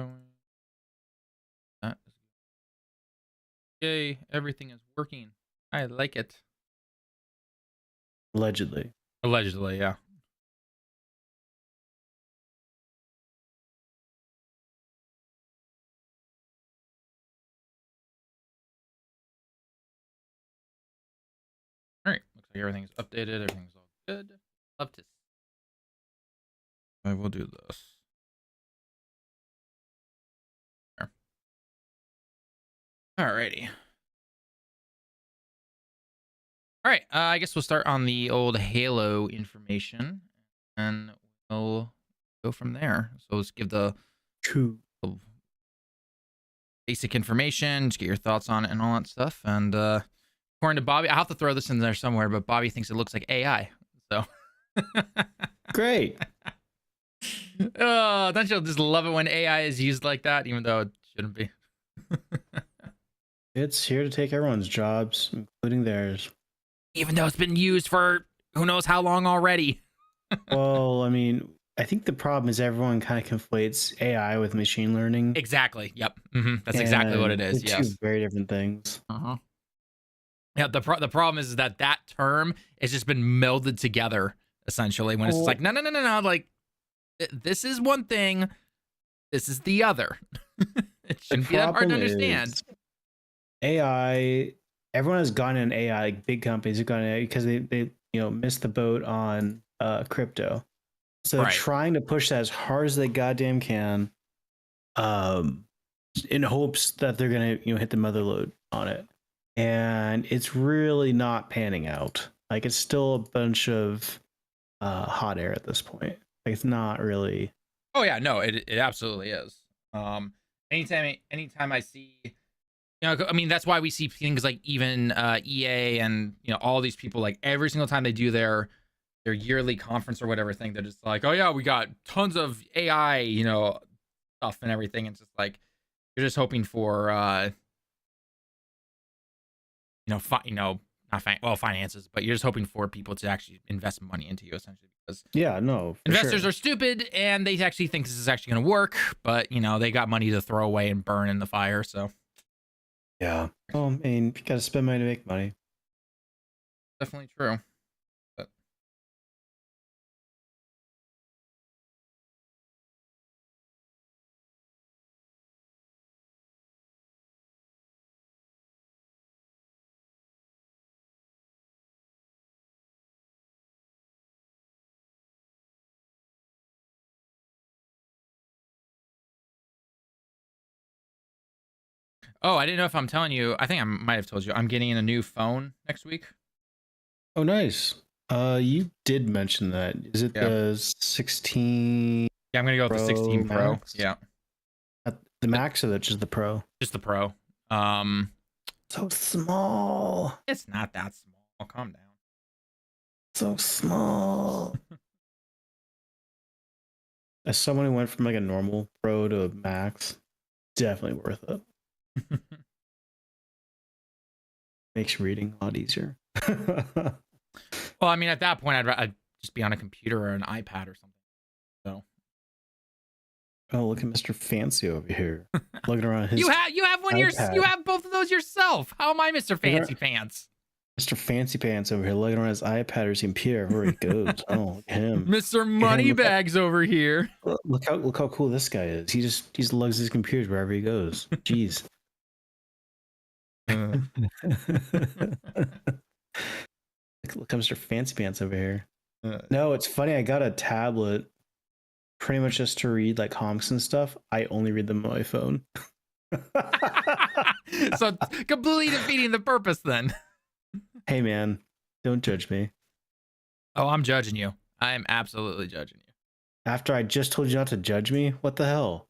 Showing that is yay, everything is working. I like it. Allegedly. Allegedly, yeah. All right, looks like everything's updated. Everything's all good. Love to. I will do this. There. Alrighty. All right, I guess we'll start on the old Halo information, and we'll go from there. So let's give the basic information, just get your thoughts on it and all that stuff. And according to Bobby, I have to throw this in there somewhere, but Bobby thinks it looks like AI. So great. Oh, don't you just love it when AI is used like that, even though it shouldn't be? It's here to take everyone's jobs, including theirs. Even though it's been used for who knows how long already. Well, I mean, I think the problem is everyone kind of conflates AI with machine learning. Exactly. Yep. That's exactly what it is. Yes. Two very different things. Yeah. The problem is that term has just been melded together essentially. When it's like no. Like this is one thing. This is the other. It shouldn't be that hard to understand. AI. Everyone has gone in AI. Like big companies have gone in because they missed the boat on crypto. So they're trying to push that as hard as they goddamn can, in hopes that they're gonna hit the mother lode on it. And it's really not panning out. Like it's still a bunch of hot air at this point. Like it's not really. Oh yeah, no, it absolutely is. Anytime I see, I mean that's why we see things like even EA and all these people, like every single time they do their yearly conference or whatever thing, they're just like, oh yeah, we got tons of AI, stuff and everything. It's just like you're just hoping for finances, but you're just hoping for people to actually invest money into you essentially, because investors are stupid and they actually think this is actually going to work, but they got money to throw away and burn in the fire. So yeah, well, I mean, you got to spend money to make money. Definitely true. Oh, I didn't know if I'm telling you. I think I might have told you. I'm getting a new phone next week. Oh, nice. You did mention that. Is it the 16? Yeah, I'm gonna go with the 16 Pro. Max? Yeah. The Max or just the Pro? Just the Pro. So small. It's not that small. Calm down. So small. As someone who went from like a normal Pro to a Max, definitely worth it. Makes reading a lot easier. Well, I mean, at that point, I'd just be on a computer or an iPad or something. So. Oh, look at Mr. Fancy over here, looking around his. You have one. You have both of those yourself. How am I Mr. Fancy Pants? Mr. Fancy Pants over here, looking around his iPad or seeing Pierre where he goes. Oh, look at him. Mr. Moneybags over here. Look how cool this guy is. He just lugs his computers wherever he goes. Jeez. Look, Mr. Fancy Pants over here. No, it's funny. I got a tablet pretty much just to read like comics and stuff. I only read them on my phone. So completely defeating the purpose then. Hey man, don't judge me. Oh, I'm judging you. I am absolutely judging you. After I just told you not to judge me? What the hell?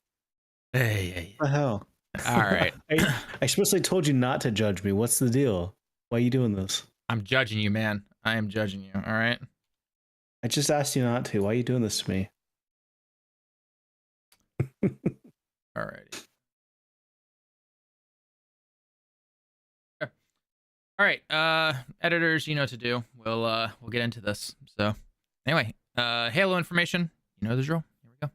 Hey. What the hell? All right. I explicitly told you not to judge me. What's the deal? Why are you doing this? I'm judging you, man. I am judging you. All right. I just asked you not to. Why are you doing this to me? All right. All right, editors, you know what to do. We'll get into this. So anyway, Halo information, you know the drill. Here we go.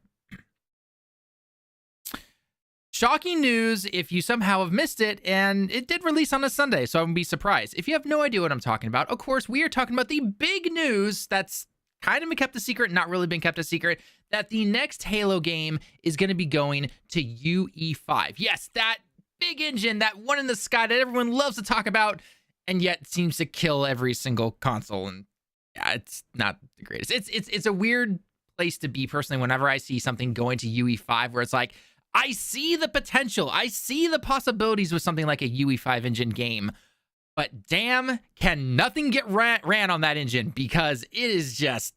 shocking news if you somehow have missed it, and it did release on a Sunday, so I wouldn't be surprised. If you have no idea what I'm talking about, of course, we are talking about the big news that's kind of been kept a secret, not really been kept a secret, that the next Halo game is going to be going to UE5. Yes, that big engine, that one in the sky that everyone loves to talk about, and yet seems to kill every single console. And yeah, it's not the greatest. It's a weird place to be personally whenever I see something going to UE5, where it's like, I see the potential, I see the possibilities with something like a UE5 engine game, but damn, can nothing get ran on that engine, because it is just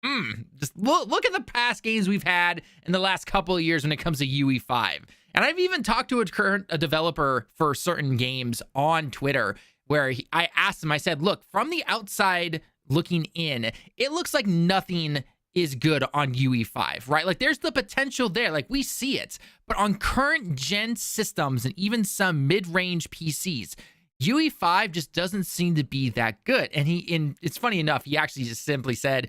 look at the past games we've had in the last couple of years when it comes to UE5. And I've even talked to a developer for certain games on Twitter, where I asked him, I said, look, from the outside looking in, it looks like nothing is good on UE5, right? Like, there's the potential there, like we see it, but on current gen systems and even some mid-range PCs, UE5 just doesn't seem to be that good. And it's funny enough, he actually just simply said,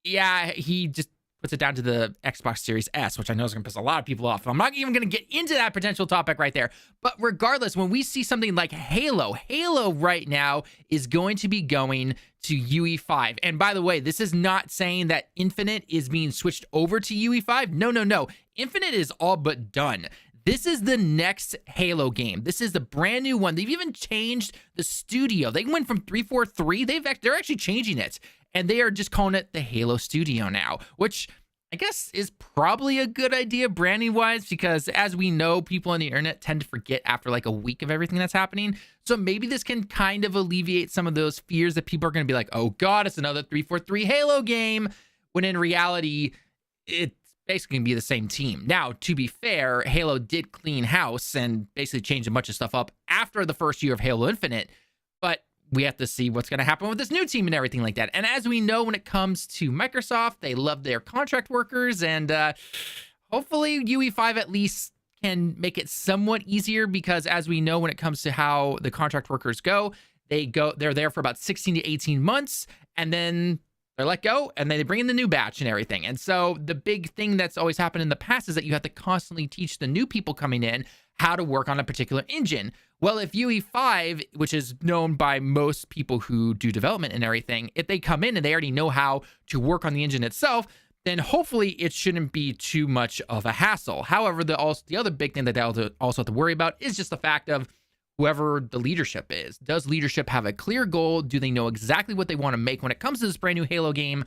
yeah, he just puts it down to the Xbox Series S, which I know is going to piss a lot of people off. I'm not even going to get into that potential topic right there. But regardless, when we see something like Halo right now is going to be going to UE5. And by the way, this is not saying that Infinite is being switched over to UE5. No. Infinite is all but done. This is the next Halo game. This is the brand new one. They've even changed the studio. They went from 343. They're actually changing it. And they are just calling it the Halo Studio now, which I guess is probably a good idea branding wise, because as we know, people on the internet tend to forget after like a week of everything that's happening. So maybe this can kind of alleviate some of those fears that people are going to be like, oh God, it's another 343 Halo game, when in reality, it's basically going to be the same team. Now, to be fair, Halo did clean house and basically change a bunch of stuff up after the first year of Halo Infinite, but we have to see what's going to happen with this new team and everything like that. And as we know, when it comes to Microsoft, they love their contract workers, and hopefully UE5 at least can make it somewhat easier, because as we know, when it comes to how the contract workers go, they're there for about 16 to 18 months, and then they're let go, and then they bring in the new batch and everything. And so the big thing that's always happened in the past is that you have to constantly teach the new people coming in how to work on a particular engine. Well, if UE5, which is known by most people who do development and everything, if they come in and they already know how to work on the engine itself, then hopefully it shouldn't be too much of a hassle. However, the other big thing that they also have to worry about is just the fact of whoever the leadership is. Does leadership have a clear goal? Do they know exactly what they want to make when it comes to this brand new Halo game?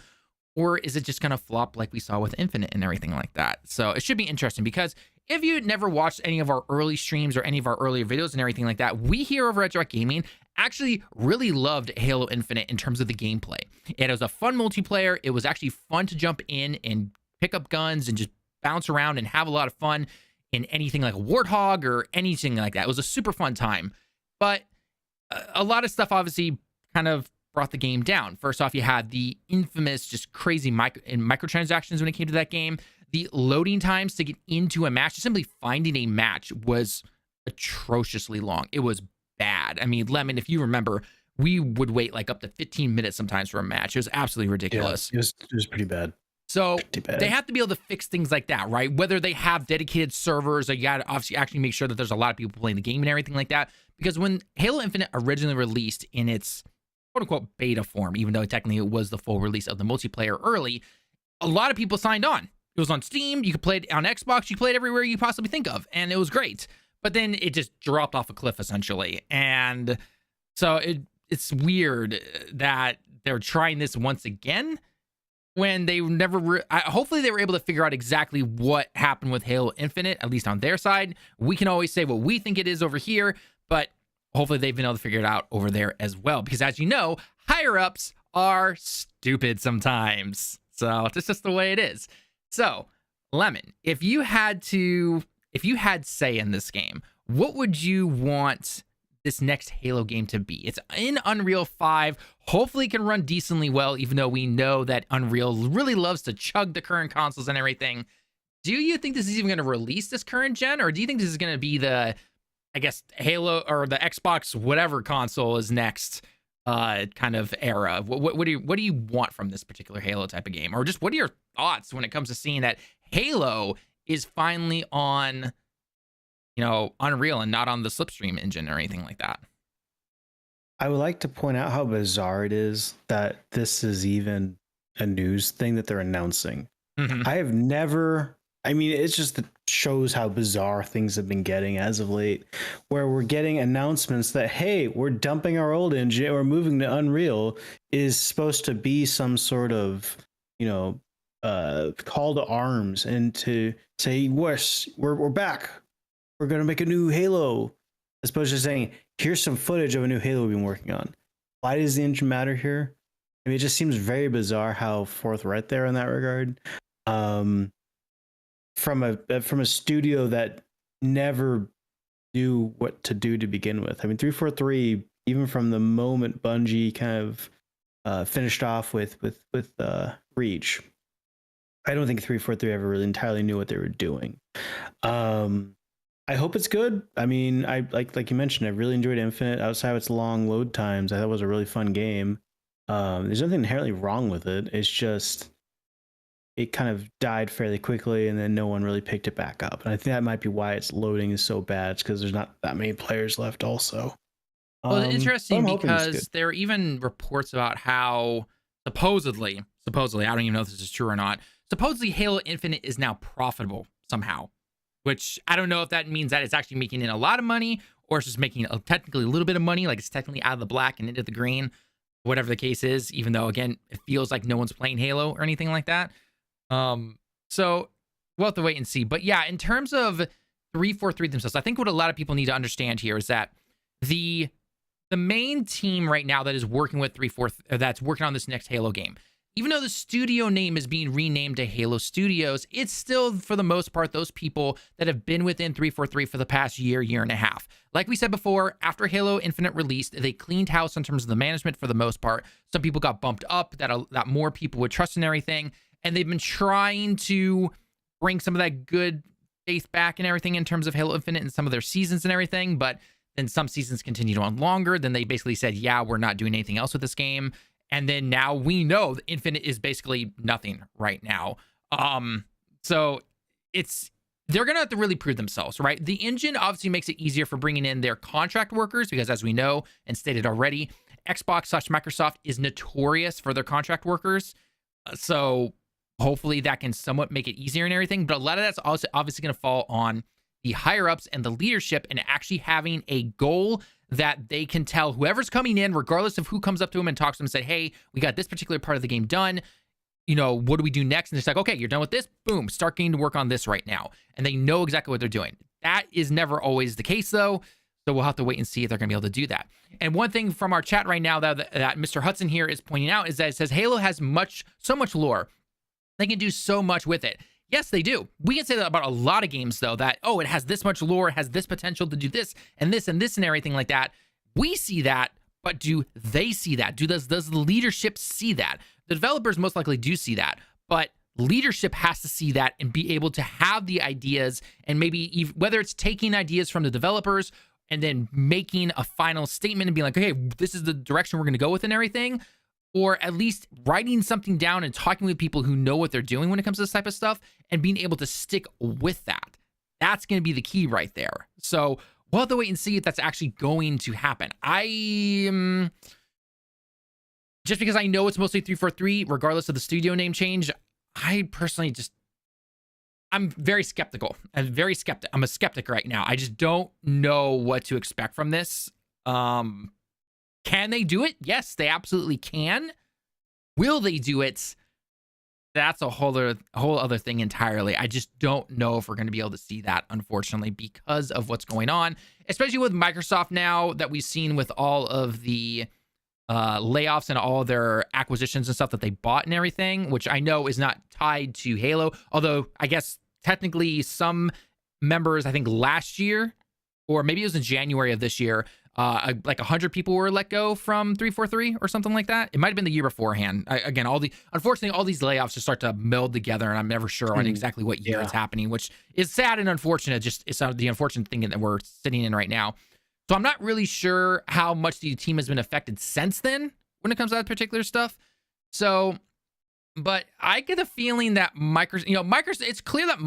Or is it just going to flop like we saw with Infinite and everything like that? So it should be interesting, because if you never watched any of our early streams or any of our earlier videos and everything like that, we here over at Direct Gaming actually really loved Halo Infinite in terms of the gameplay. It was a fun multiplayer. It was actually fun to jump in and pick up guns and just bounce around and have a lot of fun in anything like a Warthog or anything like that. It was a super fun time. But a lot of stuff obviously kind of brought the game down. First off, you had the infamous, just crazy microtransactions when it came to that game. The loading times to get into a match, just simply finding a match, was atrociously long. It was bad. I mean, Lemon, if you remember, we would wait like up to 15 minutes sometimes for a match. It was absolutely ridiculous. Yeah, it was pretty bad. So they have to be able to fix things like that, right? Whether they have dedicated servers, or you got to obviously actually make sure that there's a lot of people playing the game and everything like that. Because when Halo Infinite originally released in its quote unquote beta form, even though technically it was the full release of the multiplayer early, a lot of people signed on. It was on Steam, you could play it on Xbox, you could play it everywhere you possibly think of, and it was great. But then it just dropped off a cliff, essentially. And so it's weird that they're trying this once again, when they never hopefully they were able to figure out exactly what happened with Halo Infinite, at least on their side. We can always say what we think it is over here, but hopefully they've been able to figure it out over there as well. Because as you know, higher-ups are stupid sometimes. So it's just the way it is. So, Lemon, if you had say in this game, what would you want this next Halo game to be? It's in Unreal 5. Hopefully it can run decently well, even though we know that Unreal really loves to chug the current consoles and everything. Do you think this is even going to release this current gen, or do you think this is going to be the, I guess, Halo or the Xbox whatever console is next kind of era? What do you want from this particular Halo type of game? Or just what are your thoughts when it comes to seeing that Halo is finally on Unreal and not on the Slipstream engine or anything like that. I would like to point out how bizarre it is that this is even a news thing that they're announcing. Mm-hmm. I have never, I mean, it just shows how bizarre things have been getting as of late, where we're getting announcements that, hey, we're dumping our old engine or moving to Unreal is supposed to be some sort of, call to arms and to say, we're back. We're going to make a new Halo. As opposed to saying, here's some footage of a new Halo we've been working on. Why does the engine matter here? I mean, it just seems very bizarre how forthright they're in that regard. From a studio that never knew what to do to begin with. I mean, 343, even from the moment Bungie kind of finished off with Reach, I don't think 343 ever really entirely knew what they were doing. I hope it's good. I mean, I like you mentioned, I really enjoyed Infinite. Outside of its long load times, I thought it was a really fun game. There's nothing inherently wrong with it. It's just it kind of died fairly quickly, and then no one really picked it back up. And I think that might be why its loading is so bad. It's because there's not that many players left. Also, well, it's interesting because there are even reports about how supposedly, I don't even know if this is true or not. Supposedly, Halo Infinite is now profitable somehow. Which I don't know if that means that it's actually making in a lot of money or it's just making technically a little bit of money, like it's technically out of the black and into the green, whatever the case is, even though, again, it feels like no one's playing Halo or anything like that. So we'll have to wait and see. But yeah, in terms of 343 themselves, I think what a lot of people need to understand here is that the main team right now that is working with 343, that's working on this next Halo game, even though the studio name is being renamed to Halo Studios, it's still, for the most part, those people that have been within 343 for the past year and a half. Like we said before, after Halo Infinite released, they cleaned house in terms of the management for the most part. Some people got bumped up, that more people would trust in everything, and they've been trying to bring some of that good faith back and everything in terms of Halo Infinite and some of their seasons and everything, but then some seasons continued on longer. Then they basically said, yeah, we're not doing anything else with this game. And then now we know the Infinite is basically nothing right now. So they're going to have to really prove themselves, right? The engine obviously makes it easier for bringing in their contract workers because, as we know and stated already, Xbox/Microsoft is notorious for their contract workers. So hopefully that can somewhat make it easier and everything. But a lot of that's also obviously going to fall on the higher ups and the leadership and actually having a goal that they can tell whoever's coming in, regardless of who comes up to them and talks to them and say, hey, we got this particular part of the game done. What do we do next? And it's like, okay, you're done with this. Boom, start getting to work on this right now. And they know exactly what they're doing. That is never always the case, though. So we'll have to wait and see if they're going to be able to do that. And one thing from our chat right now that Mr. Hudson here is pointing out is that it says Halo has so much lore. They can do so much with it. Yes, they do. We can say that about a lot of games, though, that, it has this much lore, it has this potential to do this and this and this and everything like that. We see that, but do they see that? Does the leadership see that? The developers most likely do see that, but leadership has to see that and be able to have the ideas and maybe whether it's taking ideas from the developers and then making a final statement and being like, okay, this is the direction we're going to go with and everything, or at least writing something down and talking with people who know what they're doing when it comes to this type of stuff and being able to stick with that. That's going to be the key right there. So we'll have to wait and see if that's actually going to happen. Just because I know it's mostly 343, regardless of the studio name change, I personally I'm very skeptical. I'm a skeptic right now. I just don't know what to expect from this. Can they do it? Yes, they absolutely can. Will they do it? That's a whole other thing entirely. I just don't know if we're going to be able to see that, unfortunately, because of what's going on, especially with Microsoft now that we've seen with all of the layoffs and all their acquisitions and stuff that they bought and everything, which I know is not tied to Halo. Although I guess technically some members, I think last year, or maybe it was in January of this year, like 100 people were let go from 343 or something like that. It might have been the year beforehand. Unfortunately, all these layoffs just start to meld together, and I'm never sure on exactly what year it's happening, which is sad and unfortunate. Just it's the unfortunate thing that we're sitting in right now. So I'm not really sure how much the team has been affected since then when it comes to that particular stuff. So But I get the feeling that Microsoft, it's clear that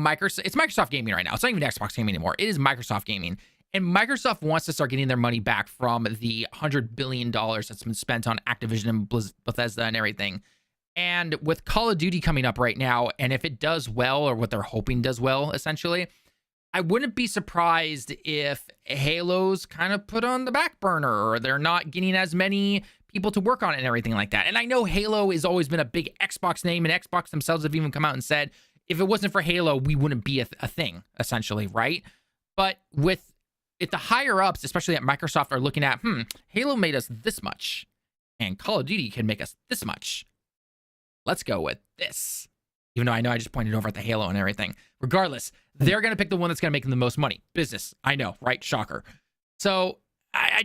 it's Microsoft Gaming right now. It's not even Xbox Gaming anymore. It is Microsoft Gaming. And Microsoft wants to start getting their money back from the $100 billion that's been spent on Activision and Bethesda and everything. And with Call of Duty coming up right now, and if it does well, or what they're hoping does well, essentially, I wouldn't be surprised if Halo's kind of put on the back burner, or they're not getting as many people to work on it and everything like that. And I know Halo has always been a big Xbox name, and Xbox themselves have even come out and said, if it wasn't for Halo, we wouldn't be a thing, essentially, right? But if the higher ups, especially at Microsoft, are looking at, Halo made us this much, and Call of Duty can make us this much, let's go with this. Even though I know I just pointed over at the Halo and everything. Regardless, they're going to pick the one that's going to make them the most money. Business. I know, right? Shocker. So I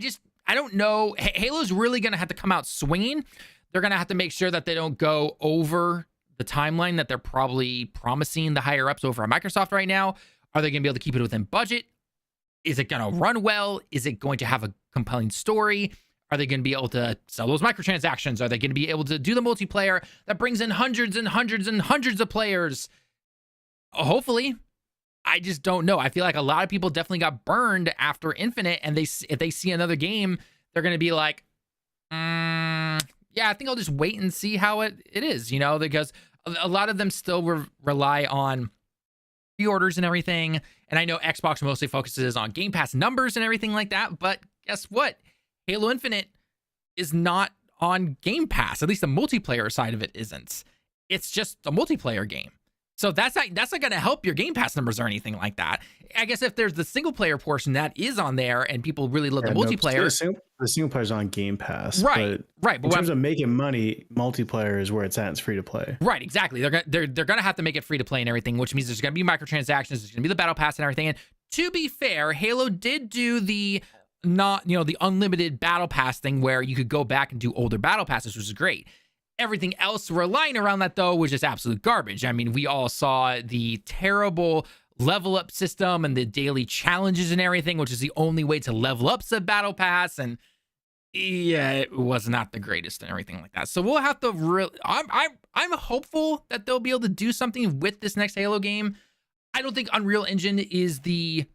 don't know. Halo's really going to have to come out swinging. They're going to have to make sure that they don't go over the timeline that they're probably promising the higher ups over at Microsoft right now. Are they going to be able to keep it within budget? Is it going to run well? Is it going to have a compelling story? Are they going to be able to sell those microtransactions? Are they going to be able to do the multiplayer that brings in hundreds and hundreds and hundreds of players? Hopefully. I just don't know. I feel like a lot of people definitely got burned after Infinite, and if they see another game, they're going to be like, yeah, I think I'll just wait and see how it is, because a lot of them still rely on pre-orders and everything. And I know Xbox mostly focuses on Game Pass numbers and everything like that, but guess what? Halo Infinite is not on Game Pass. At least the multiplayer side of it isn't. It's just a multiplayer game. So that's not going to help your Game Pass numbers or anything like that. I guess if there's the single player portion that is on there and people really love the multiplayer. The single player is on Game Pass. Right. But in terms of making money, multiplayer is where it's at. It's free to play. Right. Exactly. They're going to have to make it free to play and everything, which means there's going to be microtransactions. There's going to be the battle pass and everything. And to be fair, Halo did do the the unlimited battle pass thing where you could go back and do older battle passes, which is great. Everything else relying around that, though, was just absolute garbage. I mean, we all saw the terrible level up system and the daily challenges and everything, which is the only way to level up said battle pass. And yeah, it was not the greatest and everything like that. So we'll have to I'm hopeful that they'll be able to do something with this next Halo game. I don't think Unreal Engine is the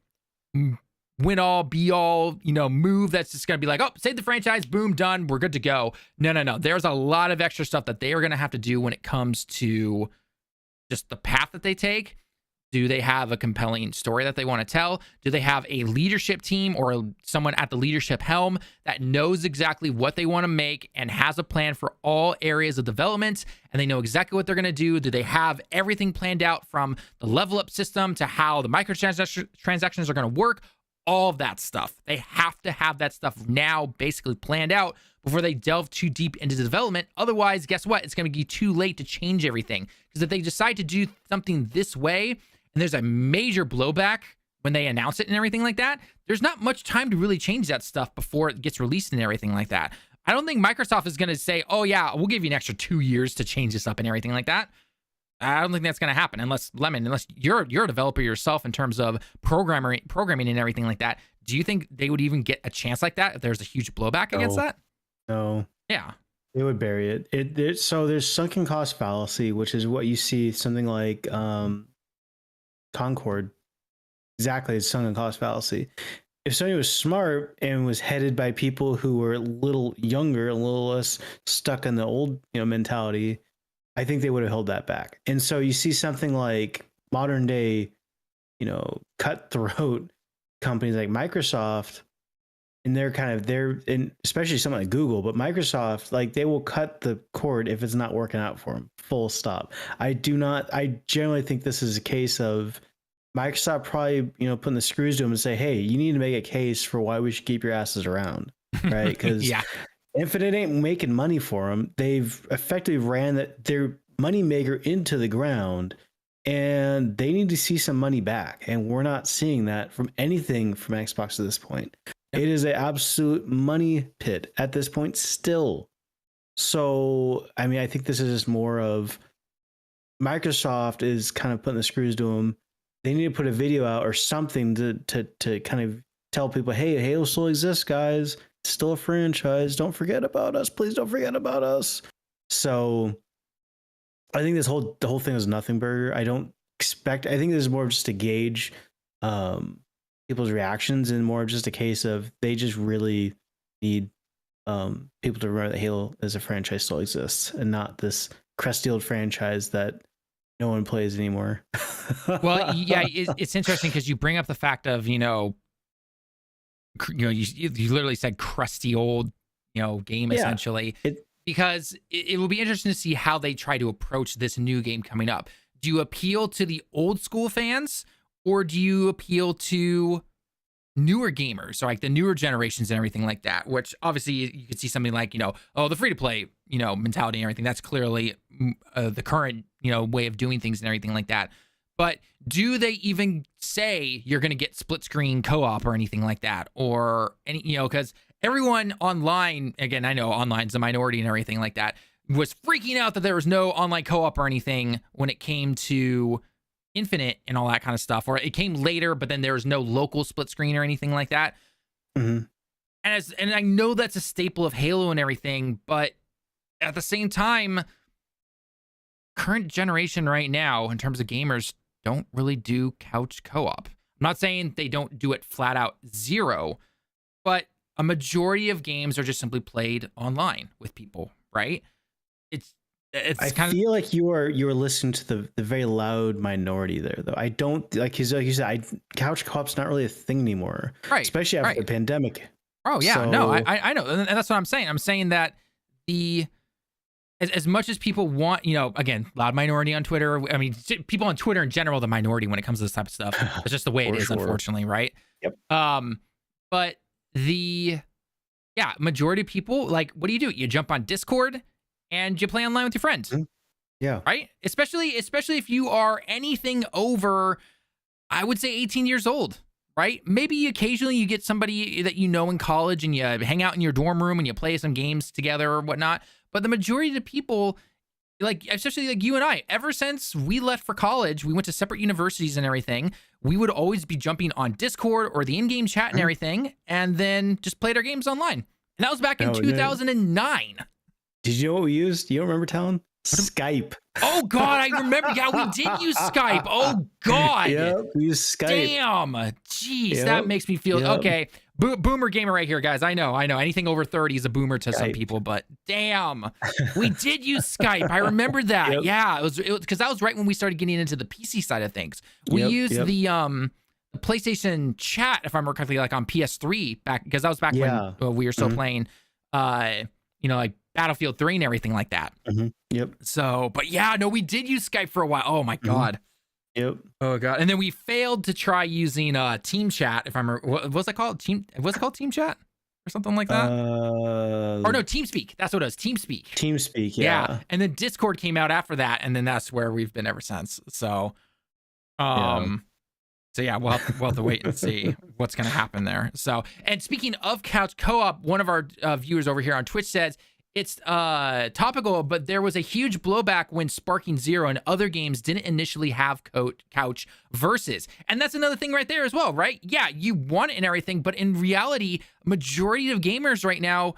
win all be all move that's just gonna be like, oh, save the franchise, boom, done, we're good to go. No, there's a lot of extra stuff that they are gonna have to do when it comes to just the path that they take. Do they have a compelling story that they want to tell? Do they have a leadership team or someone at the leadership helm that knows exactly what they want to make and has a plan for all areas of development, and they know exactly what they're going to do? Do they have everything planned out from the level up system to how the microtransactions are going to work? All of that stuff. They have to have that stuff now basically planned out before they delve too deep into the development. Otherwise, guess what? It's going to be too late to change everything. Because if they decide to do something this way, and there's a major blowback when they announce it and everything like that, there's not much time to really change that stuff before it gets released and everything like that. I don't think Microsoft is going to say, oh yeah, we'll give you an extra 2 years to change this up and everything like that. I don't think that's going to happen unless you're a developer yourself in terms of programming and everything like that. Do you think they would even get a chance like that if there's a huge blowback against that? No. Yeah. They would bury it. So there's sunken cost fallacy, which is what you see something like Concord. Exactly, it's sunken cost fallacy. If Sony was smart and was headed by people who were a little younger, a little less stuck in the old mentality, I think they would have held that back. And so you see something like modern day, cutthroat companies like Microsoft, and and especially something like Google, but Microsoft, like, they will cut the cord if it's not working out for them. Full stop. I generally think this is a case of Microsoft probably, putting the screws to them and say, hey, you need to make a case for why we should keep your asses around. Right. Because yeah. Infinite ain't making money for them. They've effectively ran their money maker into the ground, and they need to see some money back. And we're not seeing that from anything from Xbox at this point. It is an absolute money pit at this point still. So, I mean, I think this is just more of Microsoft is kind of putting the screws to them. They need to put a video out or something to kind of tell people, hey, Halo still exists, guys. It's still a franchise. Don't forget about us. Please don't forget about us. So I think the whole thing is nothing burger. I don't expect. I think this is more just to gauge people's reactions, and more just a case of they just really need people to remember that Halo as a franchise still exists, and not this crusty old franchise that no one plays anymore. Well, yeah, it's interesting because you bring up the fact of you literally said crusty old game essentially. Because it will be interesting to see how they try to approach this new game coming up. Do you appeal to the old school fans, or do you appeal to newer gamers, or like the newer generations and everything like that? Which obviously you could see something like, the free to play, mentality and everything. That's clearly the current, way of doing things and everything like that. But do they even say you're going to get split screen co-op or anything like that? Or any, because everyone online, again, I know online's a minority and everything like that, was freaking out that there was no online co-op or anything when it came to Infinite and all that kind of stuff. Or it came later, but then there was no local split screen or anything like that. Mm-hmm. And I know that's a staple of Halo and everything, but at the same time, current generation right now, in terms of gamers, don't really do couch co-op. I'm not saying they don't do it flat out zero, but a majority of games are just simply played online with people, right? I feel like you are listening to the very loud minority there, though. I don't like you said. Couch co-op's not really a thing anymore, right? Especially after the pandemic. Oh yeah, so, no, I know, and that's what I'm saying. I'm saying that as much as people want, again, loud minority on Twitter. I mean, people on Twitter in general, the minority when it comes to this type of stuff. It's just the way it is, unfortunately, right? Yep. But majority of people, like, what do? You jump on Discord and you play online with your friends. Mm-hmm. Yeah. Right? Especially if you are anything over, I would say 18 years old, right? Maybe occasionally you get somebody that in college and you hang out in your dorm room and you play some games together or whatnot. But the majority of the people, like, especially like you and I, ever since we left for college, we went to separate universities and everything. We would always be jumping on Discord or the in-game chat and everything, and then just played our games online. And that was back in 2009. Did you know what we used? You don't remember, Talon? Skype. Oh God, I remember. Yeah, we did use Skype. Oh God. Yeah, we used Skype. Damn. Jeez, that makes me feel okay. Boomer gamer right here, guys. I know. Anything over 30 is a boomer to some people, but damn, we did use Skype. I remember that. Yep. Yeah, it was because that was right when we started getting into the PC side of things. We used the PlayStation chat, if I remember correctly, like on PS3 back, because that was back when we were still playing, like Battlefield 3 and everything like that. Mm-hmm. Yep. So, but yeah, no, we did use Skype for a while. Oh my God. Yep. Oh God. And then we failed to try using Team Chat. If I remember, what was it called? Was it called Team Chat or something like that? Or no, TeamSpeak. That's what it was. TeamSpeek. TeamSpeak. Yeah. And then Discord came out after that, and then that's where we've been ever since. So, So yeah, we'll have to wait and see what's going to happen there. So, and speaking of couch co-op, one of our viewers over here on Twitch says, it's topical, but there was a huge blowback when Sparking Zero and other games didn't initially have couch versus. And that's another thing right there as well, right? Yeah, you want it and everything, but in reality, majority of gamers right now,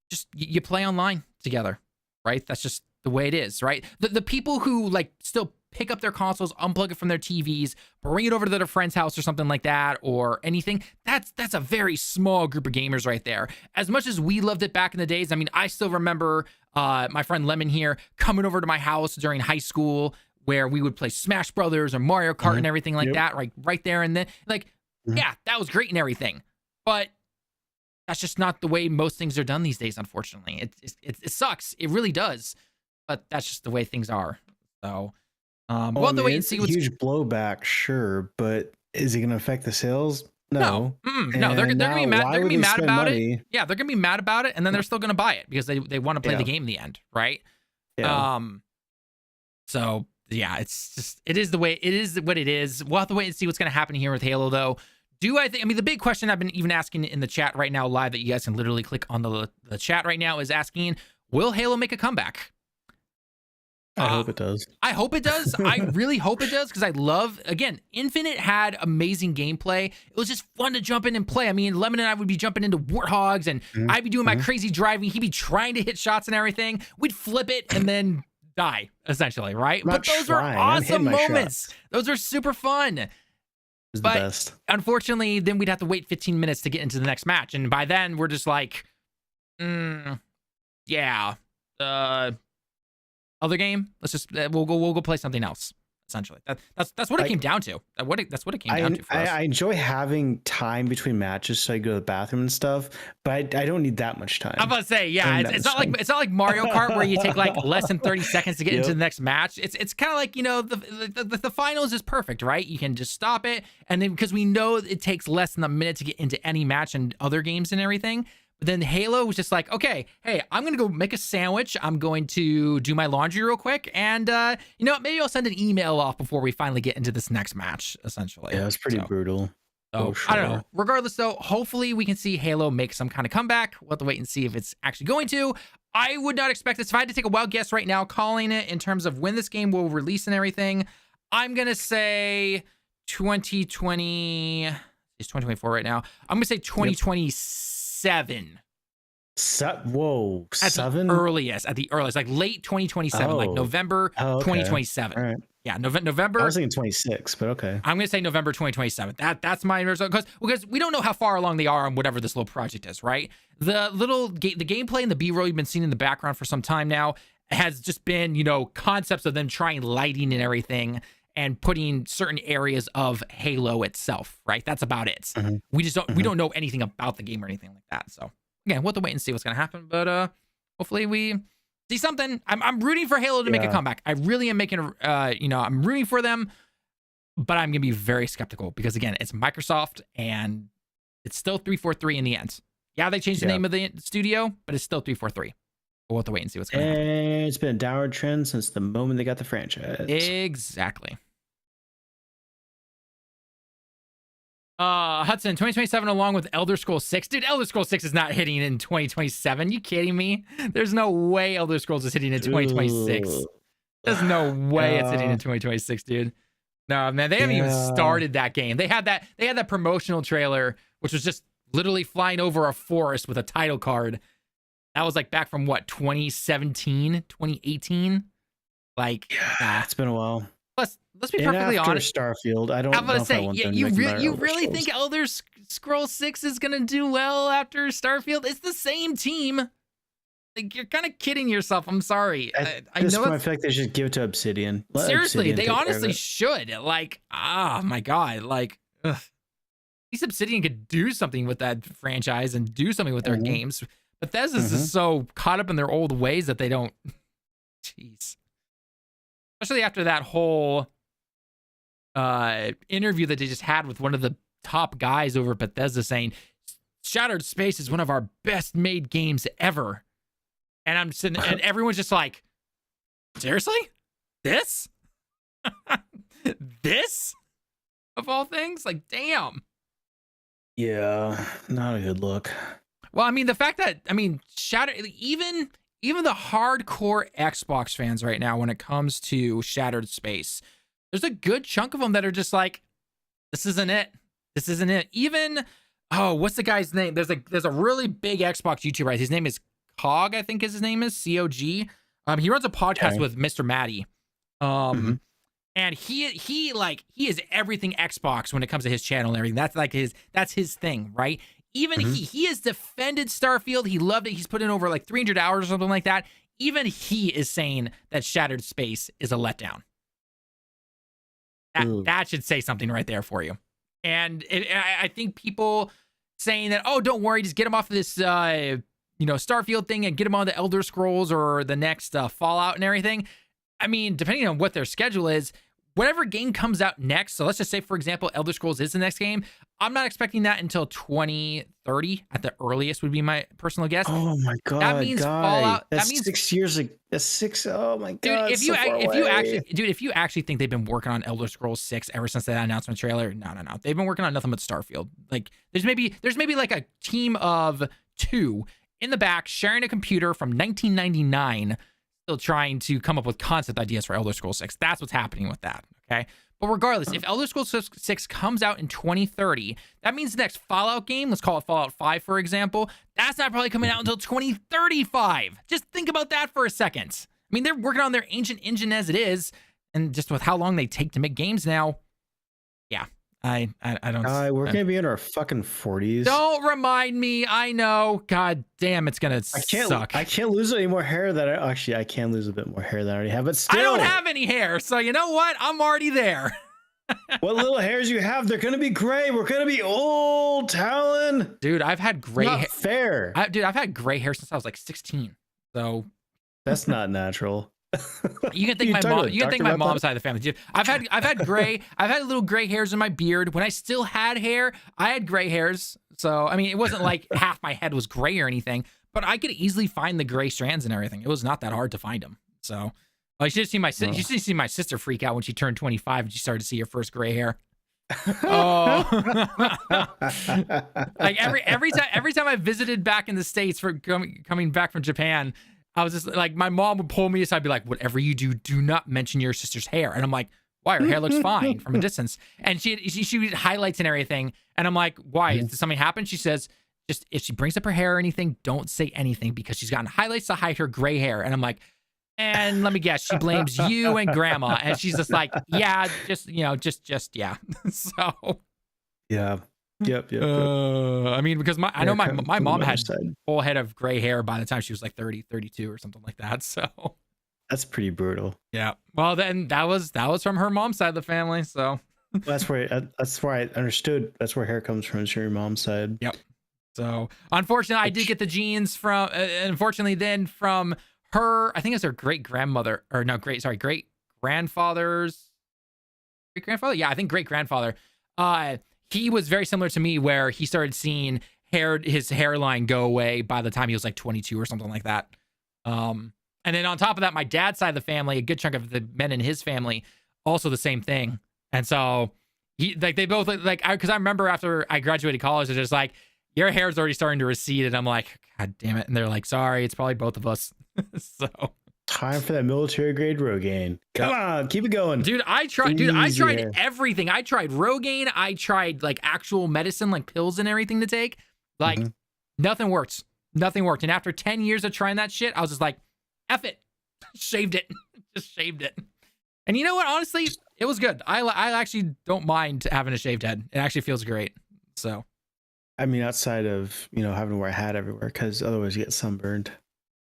just you play online together, right? That's just the way it is, right? The people who like still pick up their consoles, unplug it from their TVs, bring it over to their friend's house or something like that, or anything. That's a very small group of gamers right there. As much as we loved it back in the days, I mean, I still remember my friend Lemon here coming over to my house during high school where we would play Smash Brothers or Mario Kart and everything like that, right there. And then, like, yeah, that was great and everything. But that's just not the way most things are done these days, unfortunately. It sucks. It really does. But that's just the way things are. So, we'll have to wait and see what's huge blowback, sure, but is it going to affect the sales? No. No, they're gonna be mad. They're gonna be mad about it. Yeah, they're gonna be mad about it, and then they're still gonna buy it because they want to play the game in the end, right? Yeah. So yeah, it is what it is. We'll have to wait and see what's gonna happen here with Halo, though. I mean, the big question I've been even asking in the chat right now, live, that you guys can literally click on the chat right now, is asking, will Halo make a comeback? I hope it does. I hope it does. I really hope it does, because I love, again, Infinite had amazing gameplay. It was just fun to jump in and play. I mean, Lemon and I would be jumping into warthogs, and I'd be doing my crazy driving. He'd be trying to hit shots and everything. We'd flip it and then die, essentially, right? I'm not But those are trying. I'm hitting awesome my moments. shots. Those are super fun. It's the But best. unfortunately, then we'd have to wait 15 minutes to get into the next match. And by then, we're just like, yeah, other game. Let's just we'll go play something else. Essentially, that's what it came down to. That's what it came down to for us. I enjoy having time between matches, so I go to the bathroom and stuff. But I don't need that much time. I'm about to say, yeah, it's not like Mario Kart where you take like less than 30 seconds to get into the next match. It's kind of like, the finals is perfect, right? You can just stop it, and then because we know it takes less than a minute to get into any match and other games and everything. But then Halo was just like, okay, hey, I'm going to go make a sandwich. I'm going to do my laundry real quick. And, maybe I'll send an email off before we finally get into this next match, essentially. Yeah, it's pretty brutal. So, sure. I don't know. Regardless, though, hopefully we can see Halo make some kind of comeback. We'll have to wait and see if it's actually going to. I would not expect this. If I had to take a wild guess right now, calling it in terms of when this game will release and everything, I'm going to say 2020. It's 2024 right now. I'm going to say 2027. Whoa, at 7? the earliest, like late 2027, like November 2027. All right. Yeah, November. I was thinking 26, but okay. I'm gonna say November 2027. That's my result, because we don't know how far along they are on whatever this little project is, right? The gameplay and the B-roll you've been seeing in the background for some time now has just been, concepts of them trying lighting and everything, and putting certain areas of Halo itself, right? That's about it. Mm-hmm. We don't know anything about the game or anything like that. So again, we'll have to wait and see what's gonna happen. But hopefully we see something. I'm rooting for Halo to make a comeback. I really am making I'm rooting for them, but I'm gonna be very skeptical because again, it's Microsoft and it's still 343 in the end. Yeah, they changed the name of the studio, but it's still 343. We'll have to wait and see what's going to happen. It's been a downward trend since the moment they got the franchise. Exactly. Hudson, 2027 along with Elder Scrolls 6. Dude, Elder Scrolls 6 is not hitting in 2027. You kidding me? There's no way Elder Scrolls is hitting in 2026. There's no way it's hitting in 2026, dude. No, man, they haven't even started that game. They had that promotional trailer, which was just literally flying over a forest with a title card. That was like back from what, 2017, 2018? Like, it's been a while. Plus, let's be perfectly honest. Starfield, I don't know if I want them to make you really think Elder Scrolls 6 is gonna do well after Starfield? It's the same team. Like, you're kind of kidding yourself. I'm sorry. I know. I feel like they should give it to Obsidian. Seriously, they honestly should. Like, my God. Like, ugh. At least Obsidian could do something with that franchise and do something with their games. Bethesda's just so caught up in their old ways that they don't. Jeez. Especially after that whole interview that they just had with one of the top guys over at Bethesda saying Shattered Space is one of our best made games ever. And I'm sitting, and everyone's just like, seriously? This? This? Of all things? Like, damn. Yeah, not a good look. Well, I mean, the fact that, Shattered, even the hardcore Xbox fans right now, when it comes to Shattered Space, there's a good chunk of them that are just like, this isn't it. This isn't it. Even, what's the guy's name? There's a really big Xbox YouTuber, right? His name is Cog, I think his name is COG. He runs a podcast with Mr. Matty. And he is everything Xbox when it comes to his channel and everything. That's his thing, right? Even he has defended Starfield. He loved it. He's put in over like 300 hours or something like that. Even he is saying that Shattered Space is a letdown. That should say something right there for you. And I think people saying that, don't worry, just get him off of this, Starfield thing and get him on the Elder Scrolls or the next Fallout and everything. I mean, depending on what their schedule is, whatever game comes out next, so let's just say, for example, Elder Scrolls is the next game, I'm not expecting that until 2030 at the earliest would be my personal guess. Oh my God, that means Fallout. That's that means 6 years. That's 6. Oh my God, dude, if you actually think they've been working on Elder Scrolls 6 ever since that announcement trailer, no, they've been working on nothing but Starfield. Like, there's maybe like a team of 2 in the back sharing a computer from 1999. Still trying to come up with concept ideas for Elder Scrolls 6. That's what's happening with that, okay? But regardless, if Elder Scrolls 6 comes out in 2030, that means the next Fallout game, let's call it Fallout 5, for example, that's not probably coming out until 2035. Just think about that for a second. I mean, they're working on their ancient engine as it is, and just with how long they take to make games now. Yeah, I don't. We're gonna be in our fucking 40s. Don't remind me. I know. God damn, it's gonna suck. I can't lose any more hair that I can lose a bit more hair than I already have, but still. I don't have any hair, so you know what? I'm already there. What little hairs you have, they're gonna be gray. We're gonna be old, Talon. Dude, I've had gray hair. Fair. Dude, I've had gray hair since I was like 16. So that's not natural. You can think my mom. You can think my mom's side of the family. Dude, I've had gray. I've had little gray hairs in my beard. When I still had hair, I had gray hairs. So I mean, it wasn't like half my head was gray or anything, but I could easily find the gray strands and everything. It was not that hard to find them. So. You should see you should see my sister freak out when she turned 25 and she started to see her first gray hair. Oh, like every time I visited back in the States for coming back from Japan, I was just like, my mom would pull me aside, be like, "Whatever you do, do not mention your sister's hair." And I'm like, "Why? Her hair looks fine from a distance." And she would highlights and everything, and I'm like, "Why? Did something happen?" She says, "Just if she brings up her hair or anything, don't say anything because she's gotten highlights to hide her gray hair." And I'm like. And let me guess, she blames you and grandma. And she's just like, yeah, just yeah. So. Yeah. Yep. I mean, because I know my mom had a whole head of gray hair by the time she was like 30, 32 or something like that. So. That's pretty brutal. Yeah. Well, then that was from her mom's side of the family. So. That's where I understood. That's where hair comes from. It's your mom's side. Yep. So, unfortunately, I did get the genes from, unfortunately, then from her, I think it's her great grandfather. Yeah, I think great grandfather. He was very similar to me, where he started seeing his hairline go away by the time he was like 22 or something like that. And then on top of that, my dad's side of the family, a good chunk of the men in his family, also the same thing. And so they both because I remember after I graduated college, they're just like, your hair's already starting to recede, and I'm like, God damn it. And they're like, sorry, it's probably both of us. So time for that military grade Rogaine. Come on, keep it going. Dude, I tried everything. I tried Rogaine, I tried like actual medicine, like pills and everything to take. Like nothing worked. Nothing worked. And after 10 years of trying that shit, I was just like, F it. Shaved it. Just shaved it. And you know what? Honestly, it was good. I actually don't mind having a shaved head. It actually feels great. So I mean, outside of, having to wear a hat everywhere, because otherwise you get sunburned.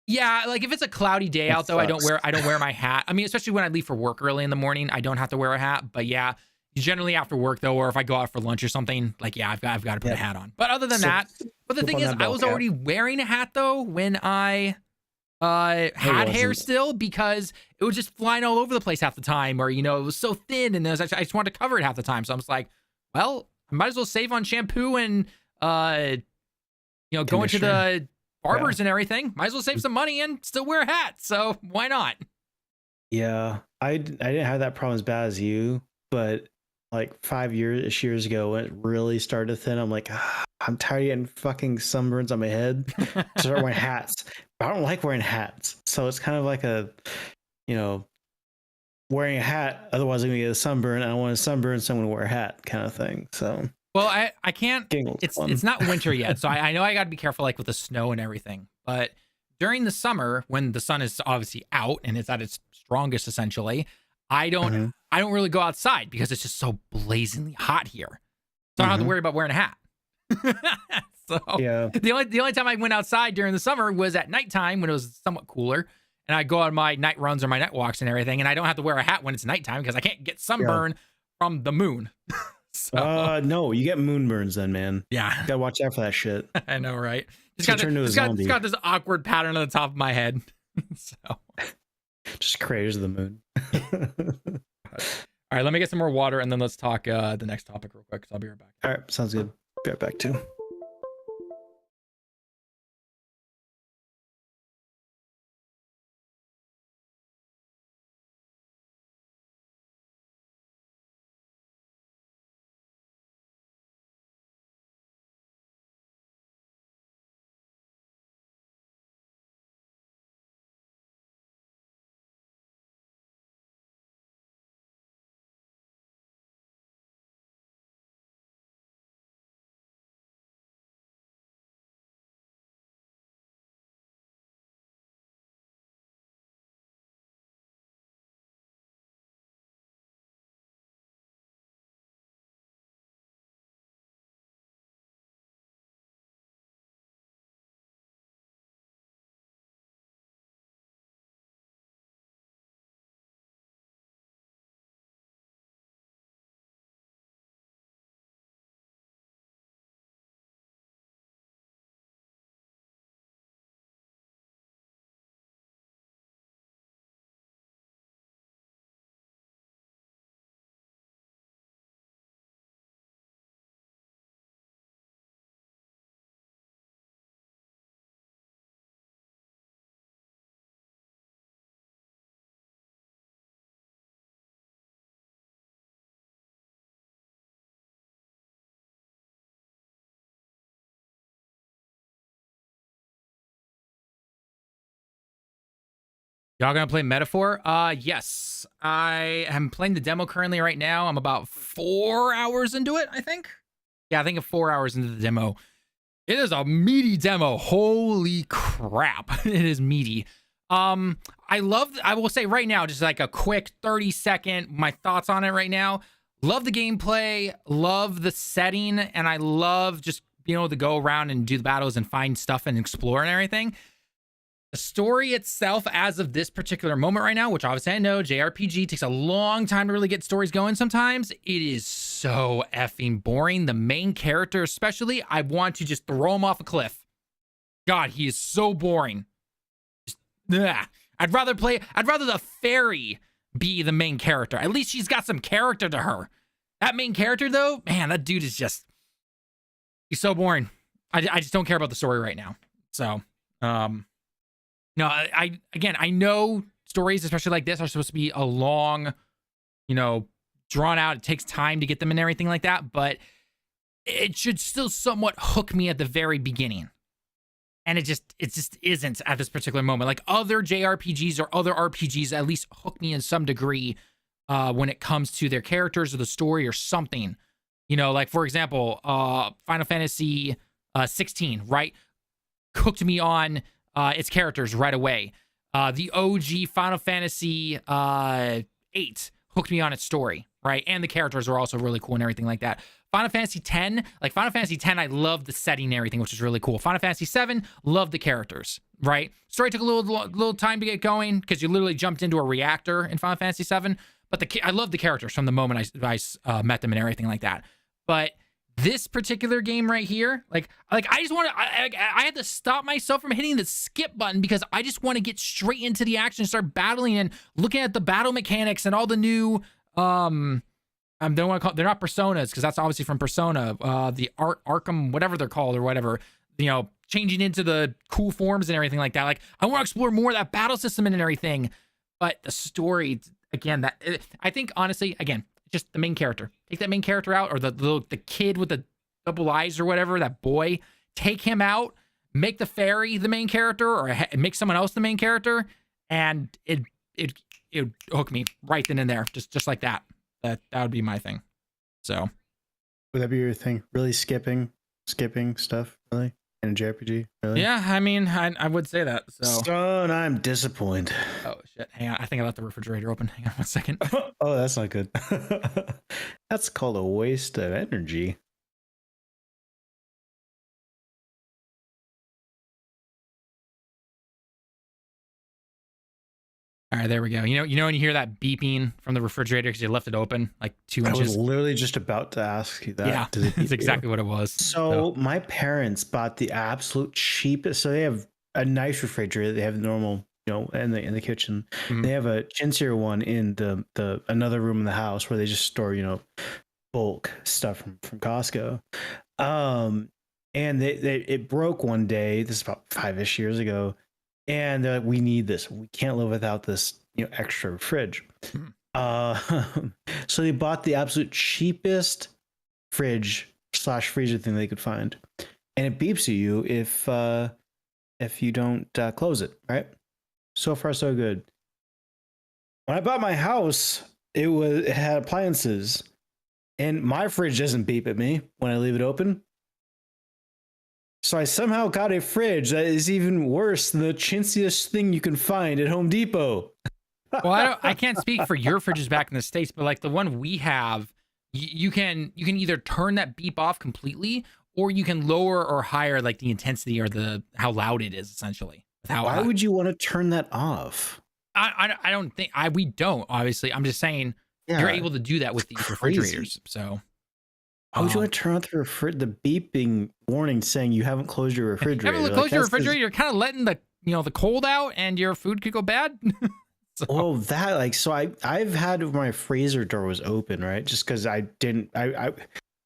Yeah, like if it's a cloudy day out, though, I don't wear my hat. I mean, especially when I leave for work early in the morning, I don't have to wear a hat. But yeah, generally after work though, or if I go out for lunch or something, like I've got to put a hat on. But other than that, but the thing is, I was already wearing a hat though when I had hair still, because it was just flying all over the place half the time, or it was so thin, and I just wanted to cover it half the time. So I'm just like, well, I might as well save on shampoo and going to the barbers and everything. Might as well save some money and still wear a hat. So why not? Yeah, I didn't have that problem as bad as you, but like 5 years ago when it really started to thin, I'm like, I'm tired of getting fucking sunburns on my head. So I start wearing hats. But I don't like wearing hats, so it's kind of like a, wearing a hat. Otherwise, I'm gonna get a sunburn. I don't want a sunburn, so I'm gonna wear a hat, kind of thing. So. Well, I can't. It's not winter yet, so I know I got to be careful, like with the snow and everything. But during the summer, when the sun is obviously out and it's at its strongest, essentially, I don't really go outside because it's just so blazingly hot here. So I don't have to worry about wearing a hat. So yeah, the only time I went outside during the summer was at nighttime when it was somewhat cooler, and I go on my night runs or my night walks and everything, and I don't have to wear a hat when it's nighttime because I can't get sunburn from the moon. So. No, you get moonburns then, man. Yeah. You gotta watch out for that shit. I know, right? It's got this awkward pattern on the top of my head. So just craters of the moon. All right, let me get some more water and then let's talk the next topic real quick. I'll be right back. All right, sounds good. Be right back too. Y'all gonna play Metaphor? Yes. I am playing the demo currently right now. I'm about 4 hours into it, I think. Yeah, I think I'm 4 hours into the demo. It is a meaty demo. Holy crap. It is meaty. I will say right now, just like a quick 30-second, my thoughts on it right now. Love the gameplay, love the setting, and I love just being able to go around and do the battles and find stuff and explore and everything. The story itself, as of this particular moment right now, which obviously I know JRPG takes a long time to really get stories going sometimes, it is so effing boring. The main character especially, I want to just throw him off a cliff. God, he is so boring. Just, I'd rather the fairy be the main character. At least she's got some character to her. That main character though, man, that dude is just, he's so boring. I just don't care about the story right now. So, no, I know stories, especially like this, are supposed to be a long, drawn out. It takes time to get them and everything like that, but it should still somewhat hook me at the very beginning. And it just isn't at this particular moment. Like other JRPGs or other RPGs at least hook me in some degree when it comes to their characters or the story or something. Like for example, Final Fantasy 16, right? Hooked me on its characters right away. The OG Final Fantasy 8 hooked me on its story, right? And the characters are also really cool and everything like that. Final Fantasy 10, I love the setting and everything, which is really cool. Final Fantasy 7, love the characters, right? Story took a little time to get going because you literally jumped into a reactor in Final Fantasy 7, but I love the characters from the moment I met them and everything like that. But this particular game right here, like I just want to, I had to stop myself from hitting the skip button because I just want to get straight into the action and start battling and looking at the battle mechanics and all the new, they don't want to call, they're not personas because that's obviously from Persona, the Arkham, whatever they're called or whatever, changing into the cool forms and everything like that. Like I want to explore more of that battle system and everything, but the story, again, I think honestly, again, just the main character. Take that main character out, or the kid with the double eyes or whatever, that boy. Take him out, make the fairy the main character, or make someone else the main character, and it hook me right then and there, just like that. That would be my thing. So, would that be your thing? Really skipping stuff, really? In a JRPG, really? Yeah, I mean, I would say that. So, son, I'm disappointed. Oh shit! Hang on, I think I left the refrigerator open. Hang on 1 second. Oh, that's not good. That's called a waste of energy. All right, there we go. You know when you hear that beeping from the refrigerator because you left it open like 2 inches? I was literally just about to ask you that. Yeah, that's exactly what it was. So my parents bought the absolute cheapest. So they have a nice refrigerator. They have the normal, in the kitchen. Mm-hmm. They have a chintzier one in the another room in the house where they just store, bulk stuff from Costco. And it broke one day. This is about 5-ish years ago. And they're like, we need this. We can't live without this, extra fridge. So they bought the absolute cheapest fridge / freezer thing they could find, and it beeps at you if you don't close it. Right? So far, so good. When I bought my house, it had appliances, and my fridge doesn't beep at me when I leave it open. So I somehow got a fridge that is even worse than the chintziest thing you can find at Home Depot. Well, I can't speak for your fridges back in the States, but like the one we have, you can either turn that beep off completely, or you can lower or higher like the intensity or how loud it is essentially. Why would you want to turn that off? I don't think we don't, obviously. I'm just saying you're able to do that with these refrigerators. So why would you want to turn on the beeping warning saying you haven't closed your refrigerator? Haven't closed your refrigerator, you're kind of letting the cold out and your food could go bad. So. Well, so I've had my freezer door was open, right? Just because I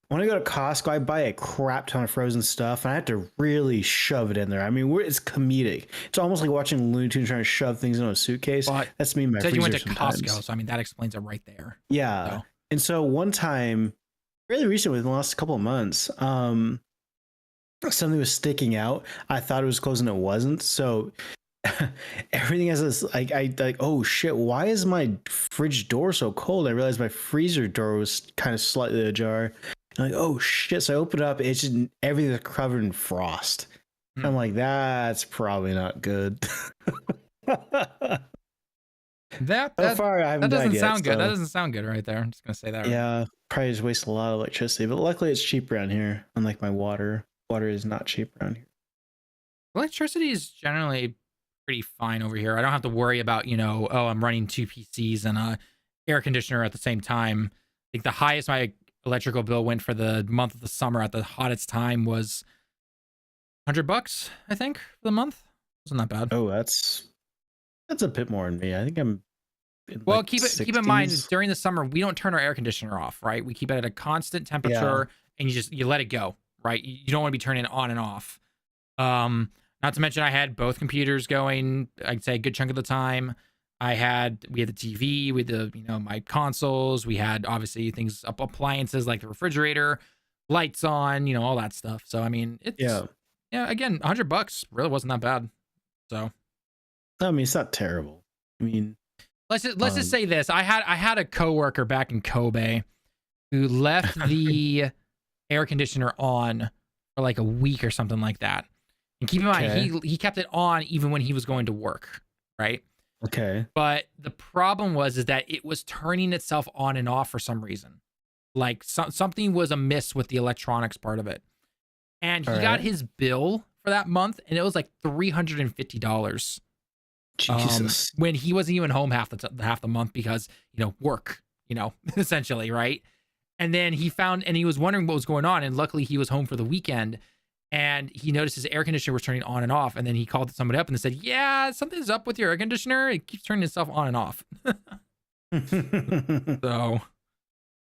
when I go to Costco, I buy a crap ton of frozen stuff, and I have to really shove it in there. I mean, it's comedic. It's almost like watching Looney Tunes trying to shove things into a suitcase. Well, that's me. My freezer. You went to Costco, so I mean that explains it right there. Yeah, so. And so one time, really recently, within the last couple of months, something was sticking out. I thought it was closed, and it wasn't. So everything has this like I like, oh shit, why is my fridge door so cold? I realized my freezer door was kind of slightly ajar. I'm like, oh shit. So I open it up, it's just everything's covered in frost. I'm like, that's probably not good. That So far, I haven't died doesn't yet. sound good. That So doesn't sound good right there. I'm just gonna say that. yeah, probably just waste a lot of electricity, but luckily it's cheap around here. Unlike my water, water is not cheap around here. Electricity is generally pretty fine over here. I don't have to worry about, oh, I'm running two PCs and a air conditioner at the same time. I think the highest my electrical bill went for the month of the summer at the hottest time was $100, I think, for the month. Wasn't that bad. Oh, that's a bit more than me. I think I'm Well, like keep in mind 60s. during the summer we don't turn our air conditioner off, right? We keep it at a constant temperature and you let it go, right? You don't want to be turning it on and off. Not to mention I had both computers going, I'd say a good chunk of the time. We had the TV, we had the, my consoles, we had obviously things appliances like the refrigerator, lights on, all that stuff. So I mean, it's again, $100 really wasn't that bad. So I mean, it's not terrible. I mean, let's just say this. I had a coworker back in Kobe who left the air conditioner on for like a week or something like that. And keep in mind, he kept it on even when he was going to work, right? Okay. But the problem is that it was turning itself on and off for some reason. Like something was amiss with the electronics part of it. And he got his bill for that month, and it was like $350. Jesus. When he wasn't even home half the month because, work, essentially, right? And then he was wondering what was going on, and luckily he was home for the weekend. And he noticed his air conditioner was turning on and off. And then he called somebody up and they said, yeah, something's up with your air conditioner. It keeps turning itself on and off. So,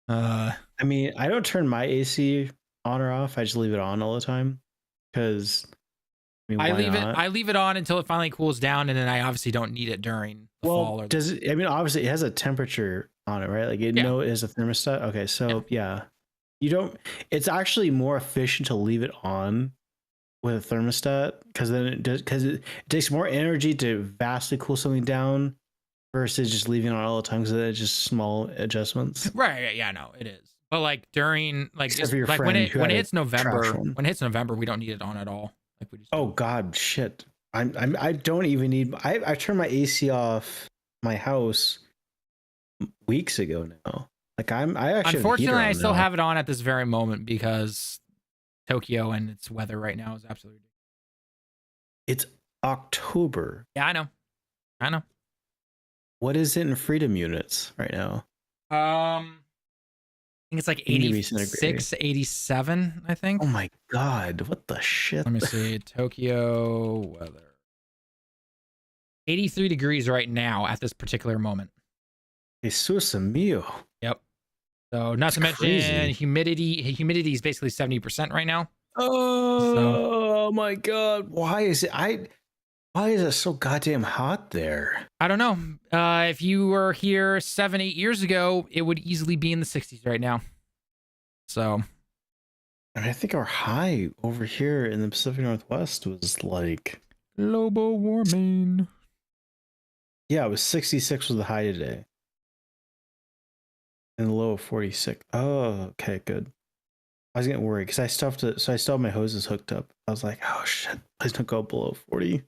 I mean, I don't turn my AC on or off. I just leave it on all the time because I leave it on until it finally cools down. And then I obviously don't need it during the fall. Obviously it has a temperature on it, right? Like it is a thermostat. Okay. So yeah. It's actually more efficient to leave it on with a thermostat because it takes more energy to vastly cool something down versus just leaving it on all the time because it's just small adjustments. Right. Yeah, no, it is. But like during when it hits November, we don't need it on at all. Like we just God, shit. I don't even need I turned my AC off my house weeks ago now. Like I actually unfortunately I still have it on at this very moment because Tokyo and its weather right now is absolutely ridiculous. It's October. Yeah, I know. What is it in freedom units right now? I think it's like 86, 87, I think. Oh my god, what the shit? Let me see. Tokyo weather. 83 degrees right now at this particular moment. Jesus mío. Yep. So not to mention humidity. Humidity is basically 70% right now. Oh my god. Why is it so goddamn hot there? I don't know. If you were here 7-8 years ago, it would easily be in the 60s right now. So I think our high over here in the Pacific Northwest was like global warming. Yeah, it was 66 was the high today. And the low of 46. Oh, okay, good. I was getting worried because I still have my hoses hooked up. I was like, oh shit, please don't go below 40.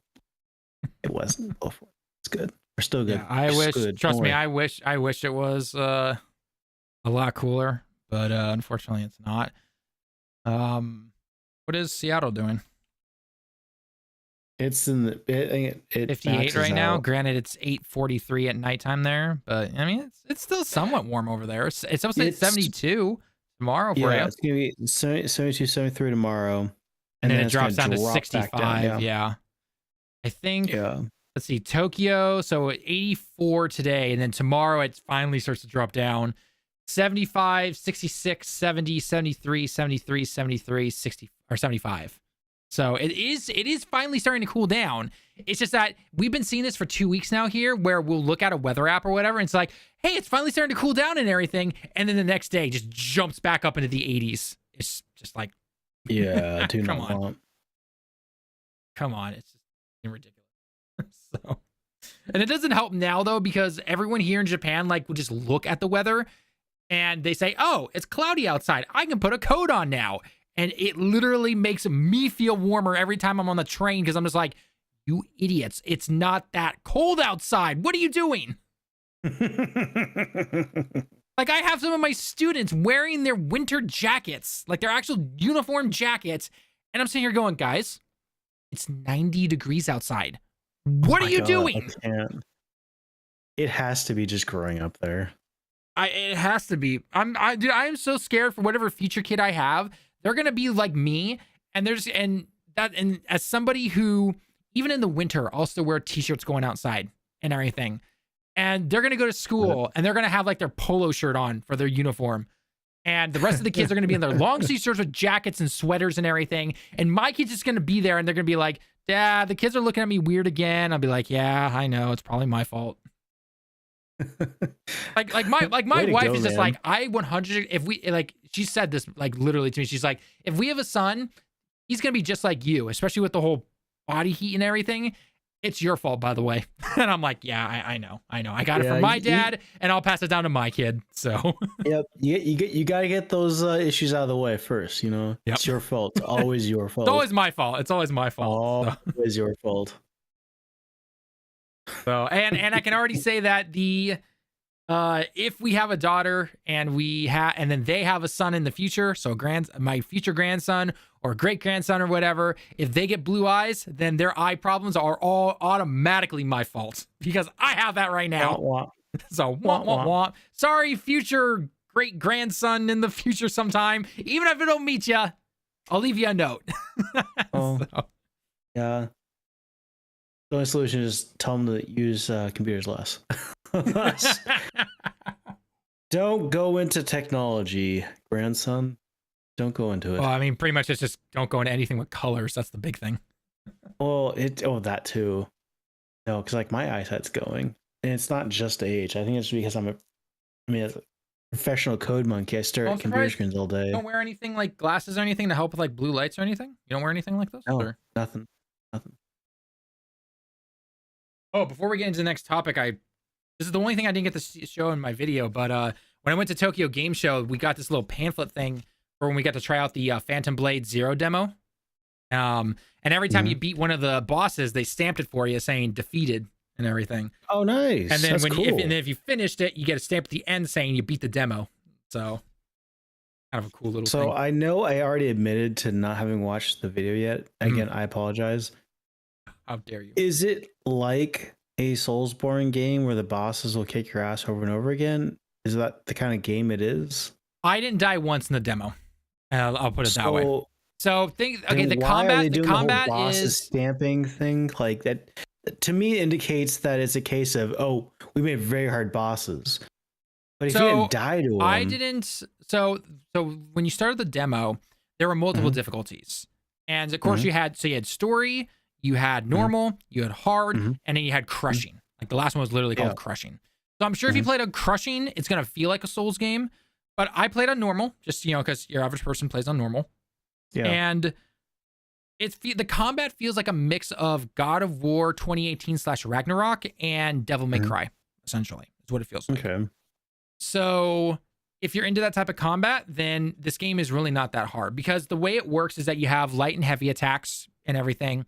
It wasn't below 40. It's good. We're still good. Yeah, trust me, I wish it was a lot cooler, but unfortunately it's not. What is Seattle doing? It's in the 58 right now. Granted, it's 8:43 at nighttime there, but I mean it's still somewhat warm over there. It's supposed to hit 72 tomorrow for you. It's gonna be 72, 73 tomorrow, and then it drops down to 65. Yeah. I think. Yeah. Let's see, Tokyo. So 84 today, and then tomorrow it finally starts to drop down. 75, 66, 70, 73, 73, 73, 60 or 75. So it is finally starting to cool down. It's just that we've been seeing this for 2 weeks now here where we'll look at a weather app or whatever. And it's like, hey, it's finally starting to cool down and everything. And then the next day just jumps back up into the 80s. It's just like, yeah, come on. Come on. It's just ridiculous. So, and it doesn't help now though, because everyone here in Japan like will just look at the weather and they say, oh, it's cloudy outside, I can put a coat on now. And it literally makes me feel warmer every time I'm on the train, because I'm just like, you idiots, it's not that cold outside. What are you doing? Like, I have some of my students wearing their winter jackets, like their actual uniform jackets. And I'm sitting here going, guys, it's 90 degrees outside. What are you doing? I can't. It has to be just growing up there. It has to be. I am so scared for whatever future kid I have. They're going to be like me. And as somebody who, even in the winter, I'll still wear t-shirts going outside and everything. And they're going to go to school and they're going to have like their polo shirt on for their uniform. And the rest of the kids are going to be in their long sleeve shirts with jackets and sweaters and everything. And my kid's just going to be there and they're going to be like, Dad, the kids are looking at me weird again. I'll be like, yeah, I know. It's probably my fault. like my wife is just like, I 100, if we, like, she said this like literally to me. She's like, if we have a son, he's going to be just like you, especially with the whole body heat and everything. It's your fault, by the way. And I'm like, yeah, I know. I got it from my dad, and I'll pass it down to my kid. So yep, you gotta get those issues out of the way first. You know, yep. It's your fault. It's always your fault. It's always my fault. It's always my fault. Always your fault. So and I can already say that if we have a daughter and then they have a son in the future, so my future grandson or great grandson or whatever, if they get blue eyes, then their eye problems are all automatically my fault, because I have that right now. Womp, womp. So womp, womp, womp. Sorry, future great grandson in the future sometime. Even if I don't meet you, I'll leave you a note. So. Yeah. The only solution is tell them to use computers less. Don't go into technology, grandson. Don't go into it. Well, I mean, pretty much it's just don't go into anything with colors. That's the big thing. Well, that too. No, because like my eyesight's going, and it's not just age. I think it's because as a professional code monkey, I stare at computer screens all day. You don't wear anything like glasses or anything to help with like blue lights or anything? You don't wear anything like those? No, or? Nothing. Oh, before we get into the next topic, this is the only thing I didn't get to show in my video, but when I went to Tokyo Game Show, we got this little pamphlet thing for when we got to try out the Phantom Blade Zero demo. And every time you beat one of the bosses, they stamped it for you saying defeated and everything. Oh, nice. And then That's cool. if you finished it, you get a stamp at the end saying you beat the demo. So kind of a cool little thing. So I know I already admitted to not having watched the video yet. Again, I apologize. How dare you? Is it like a Soulsborne game where the bosses will kick your ass over and over again? Is that the kind of game it is? I didn't die once in the demo. I'll put it that way. So the combat is stamping thing like that. To me, indicates that it's a case of, oh, we made very hard bosses. But if you didn't die to them, I didn't. So when you started the demo, there were multiple difficulties, and of course you had story, you had normal, you had hard, and then you had crushing. Like the last one was literally called crushing. So I'm sure if you played on crushing, it's gonna feel like a Souls game. But I played on normal, just because your average person plays on normal. Yeah. And the combat feels like a mix of God of War 2018 / Ragnarok and Devil May Cry, essentially, is what it feels like. Okay. So if you're into that type of combat, then this game is really not that hard, because the way it works is that you have light and heavy attacks and everything.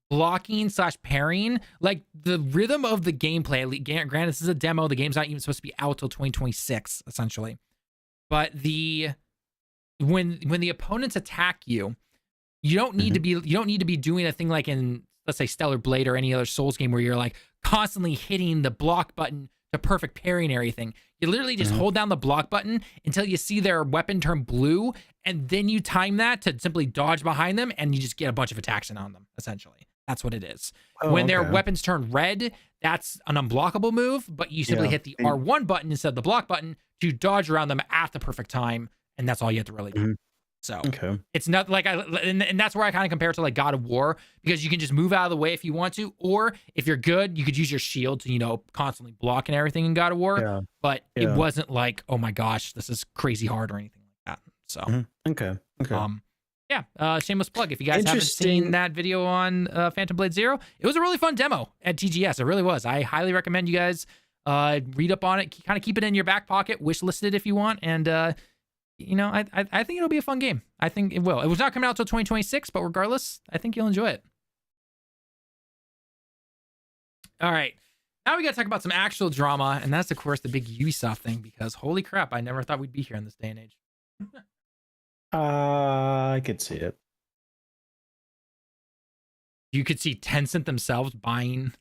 Blocking / parrying, like the rhythm of the gameplay. Granted, this is a demo. The game's not even supposed to be out till 2026, essentially. But when the opponents attack you, you don't need to be doing a thing like in, let's say, Stellar Blade or any other Souls game where you're like constantly hitting the block button to perfect parry and everything. You literally just hold down the block button until you see their weapon turn blue, and then you time that to simply dodge behind them, and you just get a bunch of attacks in on them, essentially. That's what it is. When their weapons turn red, that's an unblockable move, but you simply hit the R1 button instead of the block button to dodge around them at the perfect time, and that's all you have to really do. So it's not like and that's where I kind of compare it to like God of War, because you can just move out of the way if you want to, or if you're good, you could use your shield to constantly block and everything in God of War. But it wasn't like, oh my gosh, this is crazy hard or anything like that. So yeah, shameless plug. If you guys haven't seen that video on Phantom Blade Zero, it was a really fun demo at TGS. It really was. I highly recommend you guys read up on it, kind of keep it in your back pocket, wish list it if you want, and I think it'll be a fun game. I think it will. It was not coming out till 2026, but regardless, I think you'll enjoy it. All right. Now we got to talk about some actual drama, and that's, of course, the big Ubisoft thing, because holy crap, I never thought we'd be here in this day and age. I could see it. You could see Tencent themselves buying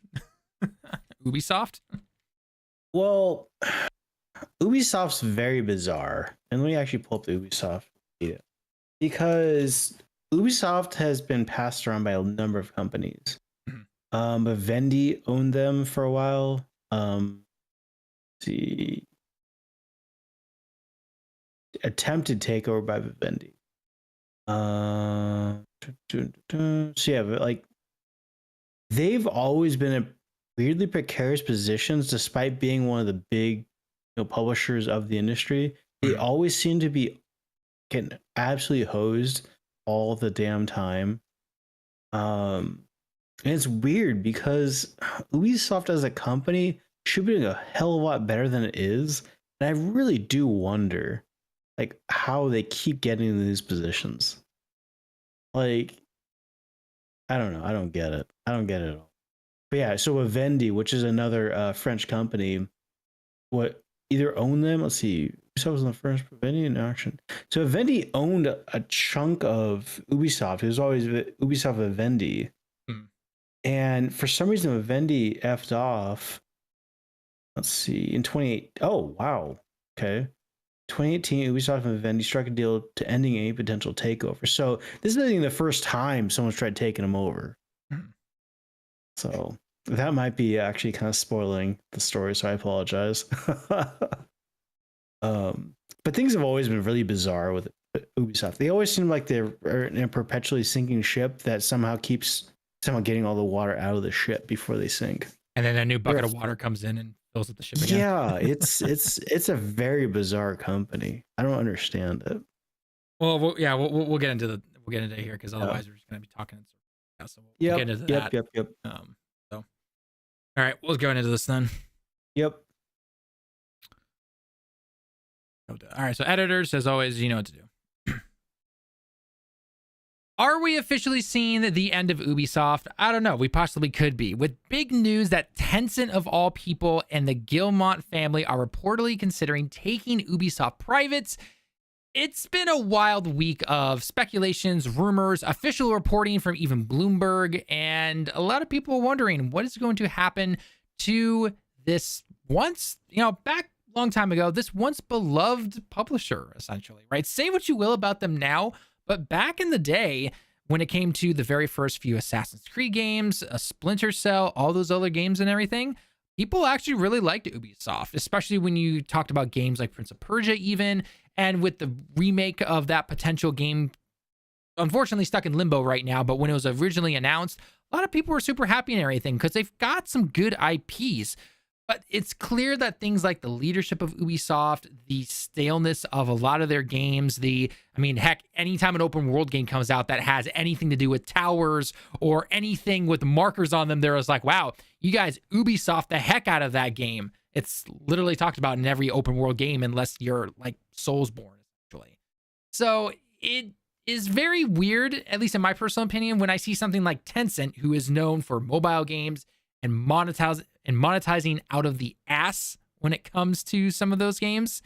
Ubisoft? Well, Ubisoft's very bizarre. And let me actually pull up the Ubisoft data. Because Ubisoft has been passed around by a number of companies. Vivendi owned them for a while. Let's see. Attempted takeover by Vivendi. So yeah, but like they've always been in weirdly precarious positions despite being one of the big publishers of the industry. They always seem to be getting absolutely hosed all the damn time. And it's weird because Ubisoft as a company should be doing a hell of a lot better than it is. And I really do wonder like how they keep getting in these positions. Like, I don't know. I don't get it. I don't get it at all. But yeah, so Vivendi, which is another French company, what either owned them? Let's see. Ubisoft was in the first Vivendi in action. So Vivendi owned a chunk of Ubisoft. It was always Ubisoft Vivendi. And for some reason, Vivendi effed off. Let's see. In 28. Oh, wow. Okay. 2018, Ubisoft and Vivendi struck a deal to ending any potential takeover. So this isn't the first time someone's tried taking them over. So that might be actually kind of spoiling the story. So I apologize. But things have always been really bizarre with Ubisoft. They always seem like they're in a perpetually sinking ship that somehow keeps getting all the water out of the ship before they sink. And then a new bucket of water comes in and fills up the ship again. Yeah, it's a very bizarre company. I don't understand it. Well, we'll get into it here because otherwise we're just gonna be talking in circles. So we'll get into that. Yep. So, all right, we'll go into this then. Yep. All right, so editors, as always, you know what to do. Are we officially seeing the end of Ubisoft? I don't know. We possibly could be. With big news that Tencent of all people and the Guillemot family are reportedly considering taking Ubisoft private. It's been a wild week of speculations, rumors, official reporting from even Bloomberg, and a lot of people wondering what is going to happen to this once, back a long time ago, this once beloved publisher, essentially, right? Say what you will about them now, but back in the day, when it came to the very first few Assassin's Creed games, a Splinter Cell, all those other games and everything, people actually really liked Ubisoft, especially when you talked about games like Prince of Persia even, and with the remake of that potential game, unfortunately stuck in limbo right now, but when it was originally announced, a lot of people were super happy and everything because they've got some good IPs. But it's clear that things like the leadership of Ubisoft, the staleness of a lot of their games, heck, anytime an open world game comes out that has anything to do with towers or anything with markers on them, there was like, wow, you guys Ubisoft the heck out of that game. It's literally talked about in every open world game unless you're like Soulsborne, essentially. So it is very weird, at least in my personal opinion, when I see something like Tencent, who is known for mobile games and monetizing out of the ass when it comes to some of those games,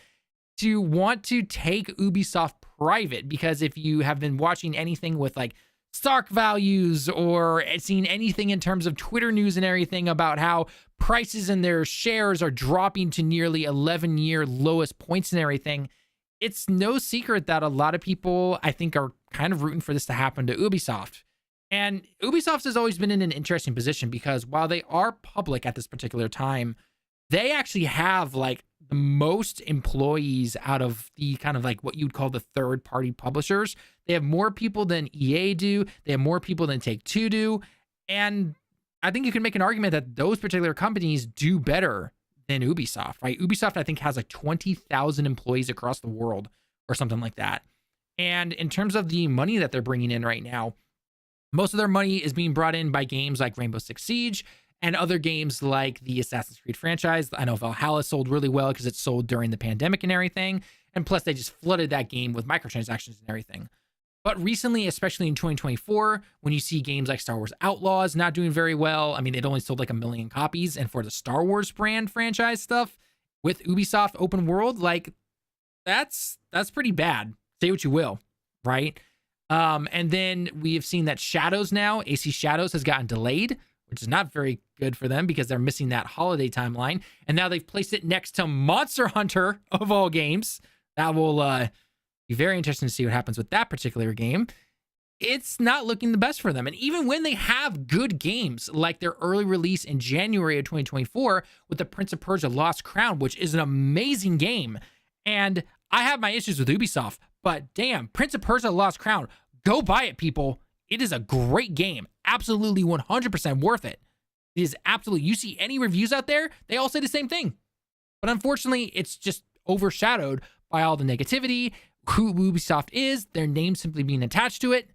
to want to take Ubisoft private. Because if you have been watching anything with like stock values or seen anything in terms of Twitter news and everything about how prices in their shares are dropping to nearly 11-year lowest points and everything, it's no secret that a lot of people, I think, are kind of rooting for this to happen to Ubisoft. And Ubisoft has always been in an interesting position because while they are public at this particular time, they actually have like the most employees out of the kind of like what you'd call the third party publishers. They have more people than EA do. They have more people than Take-Two do. And I think you can make an argument that those particular companies do better than Ubisoft, right? Ubisoft, I think, has like 20,000 employees across the world or something like that. And in terms of the money that they're bringing in right now, most of their money is being brought in by games like Rainbow Six Siege and other games like the Assassin's Creed franchise. I know Valhalla sold really well because it sold during the pandemic and everything. And plus, they just flooded that game with microtransactions and everything. But recently, especially in 2024, when you see games like Star Wars Outlaws not doing very well, I mean, it only sold like 1 million copies. And for the Star Wars brand franchise stuff with Ubisoft open world, like that's pretty bad. Say what you will, right? And then we have seen that Shadows now, AC Shadows has gotten delayed, which is not very good for them because they're missing that holiday timeline. And now they've placed it next to Monster Hunter of all games. That will be very interesting to see what happens with that particular game. It's not looking the best for them. And even when they have good games, like their early release in January of 2024 with the Prince of Persia Lost Crown, which is an amazing game. And I have my issues with Ubisoft, but damn, Prince of Persia Lost Crown, go buy it, people. It is a great game. Absolutely 100% worth it. It is absolutely, you see any reviews out there, they all say the same thing. But unfortunately, it's just overshadowed by all the negativity, who Ubisoft is, their name simply being attached to it.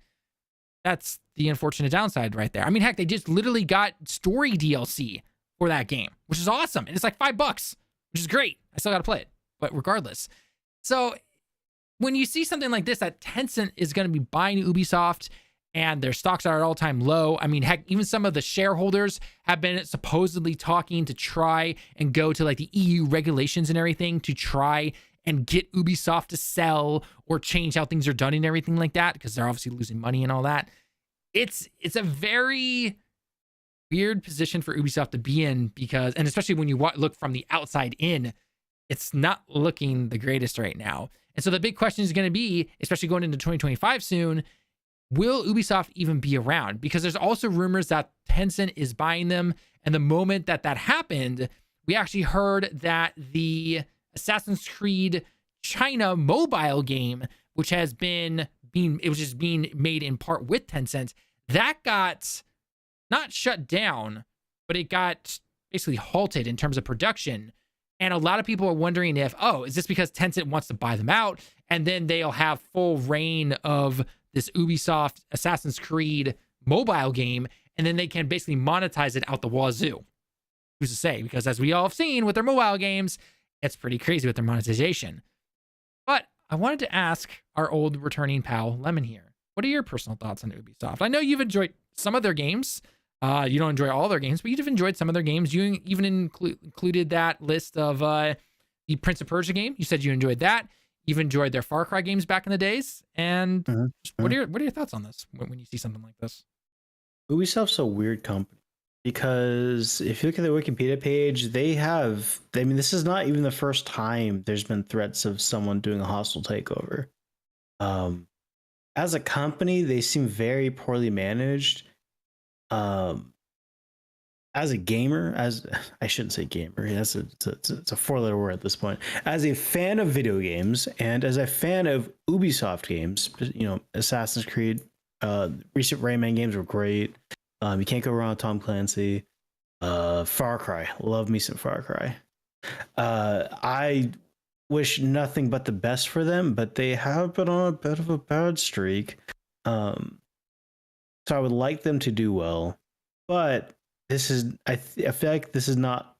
That's the unfortunate downside right there. I mean, heck, they just literally got story DLC for that game, which is awesome. And it's like $5, which is great. I still got to play it, but regardless. So when you see something like this, that Tencent is going to be buying Ubisoft and their stocks are at all-time low. I mean, heck, even some of the shareholders have been supposedly talking to try and go to like the EU regulations and everything to try and get Ubisoft to sell or change how things are done and everything like that, because they're obviously losing money and all that. It's a very weird position for Ubisoft to be in because, and especially when you look from the outside in, it's not looking the greatest right now. And so the big question is going to be, especially going into 2025 soon, will Ubisoft even be around? Because there's also rumors that Tencent is buying them. And the moment that happened, we actually heard that the Assassin's Creed China mobile game, which has been being made in part with Tencent, that got not shut down, but it got basically halted in terms of production. And a lot of people are wondering if, is this because Tencent wants to buy them out and then they'll have full reign of this Ubisoft Assassin's Creed mobile game and then they can basically monetize it out the wazoo? Who's to say? Because as we all have seen with their mobile games, it's pretty crazy with their monetization. But I wanted to ask our old returning pal, Lemon here. What are your personal thoughts on Ubisoft? I know you've enjoyed some of their games. You don't enjoy all their games, but you've enjoyed some of their games. You even included that list of the Prince of Persia game. You said you enjoyed that. You've enjoyed their Far Cry games back in the days. And what are your thoughts on this when you see something like this? Ubisoft's a weird company because if you look at the Wikipedia page, this is not even the first time there's been threats of someone doing a hostile takeover. As a company, they seem very poorly managed. As a gamer, I shouldn't say gamer, it's a 4-letter word at this point. As a fan of video games and as a fan of Ubisoft games, Assassin's Creed, recent Rayman games were great. You can't go wrong with Tom Clancy. Far Cry, love me some Far Cry. I wish nothing but the best for them, but they have been on a bit of a bad streak. So I would like them to do well, but I feel like this is not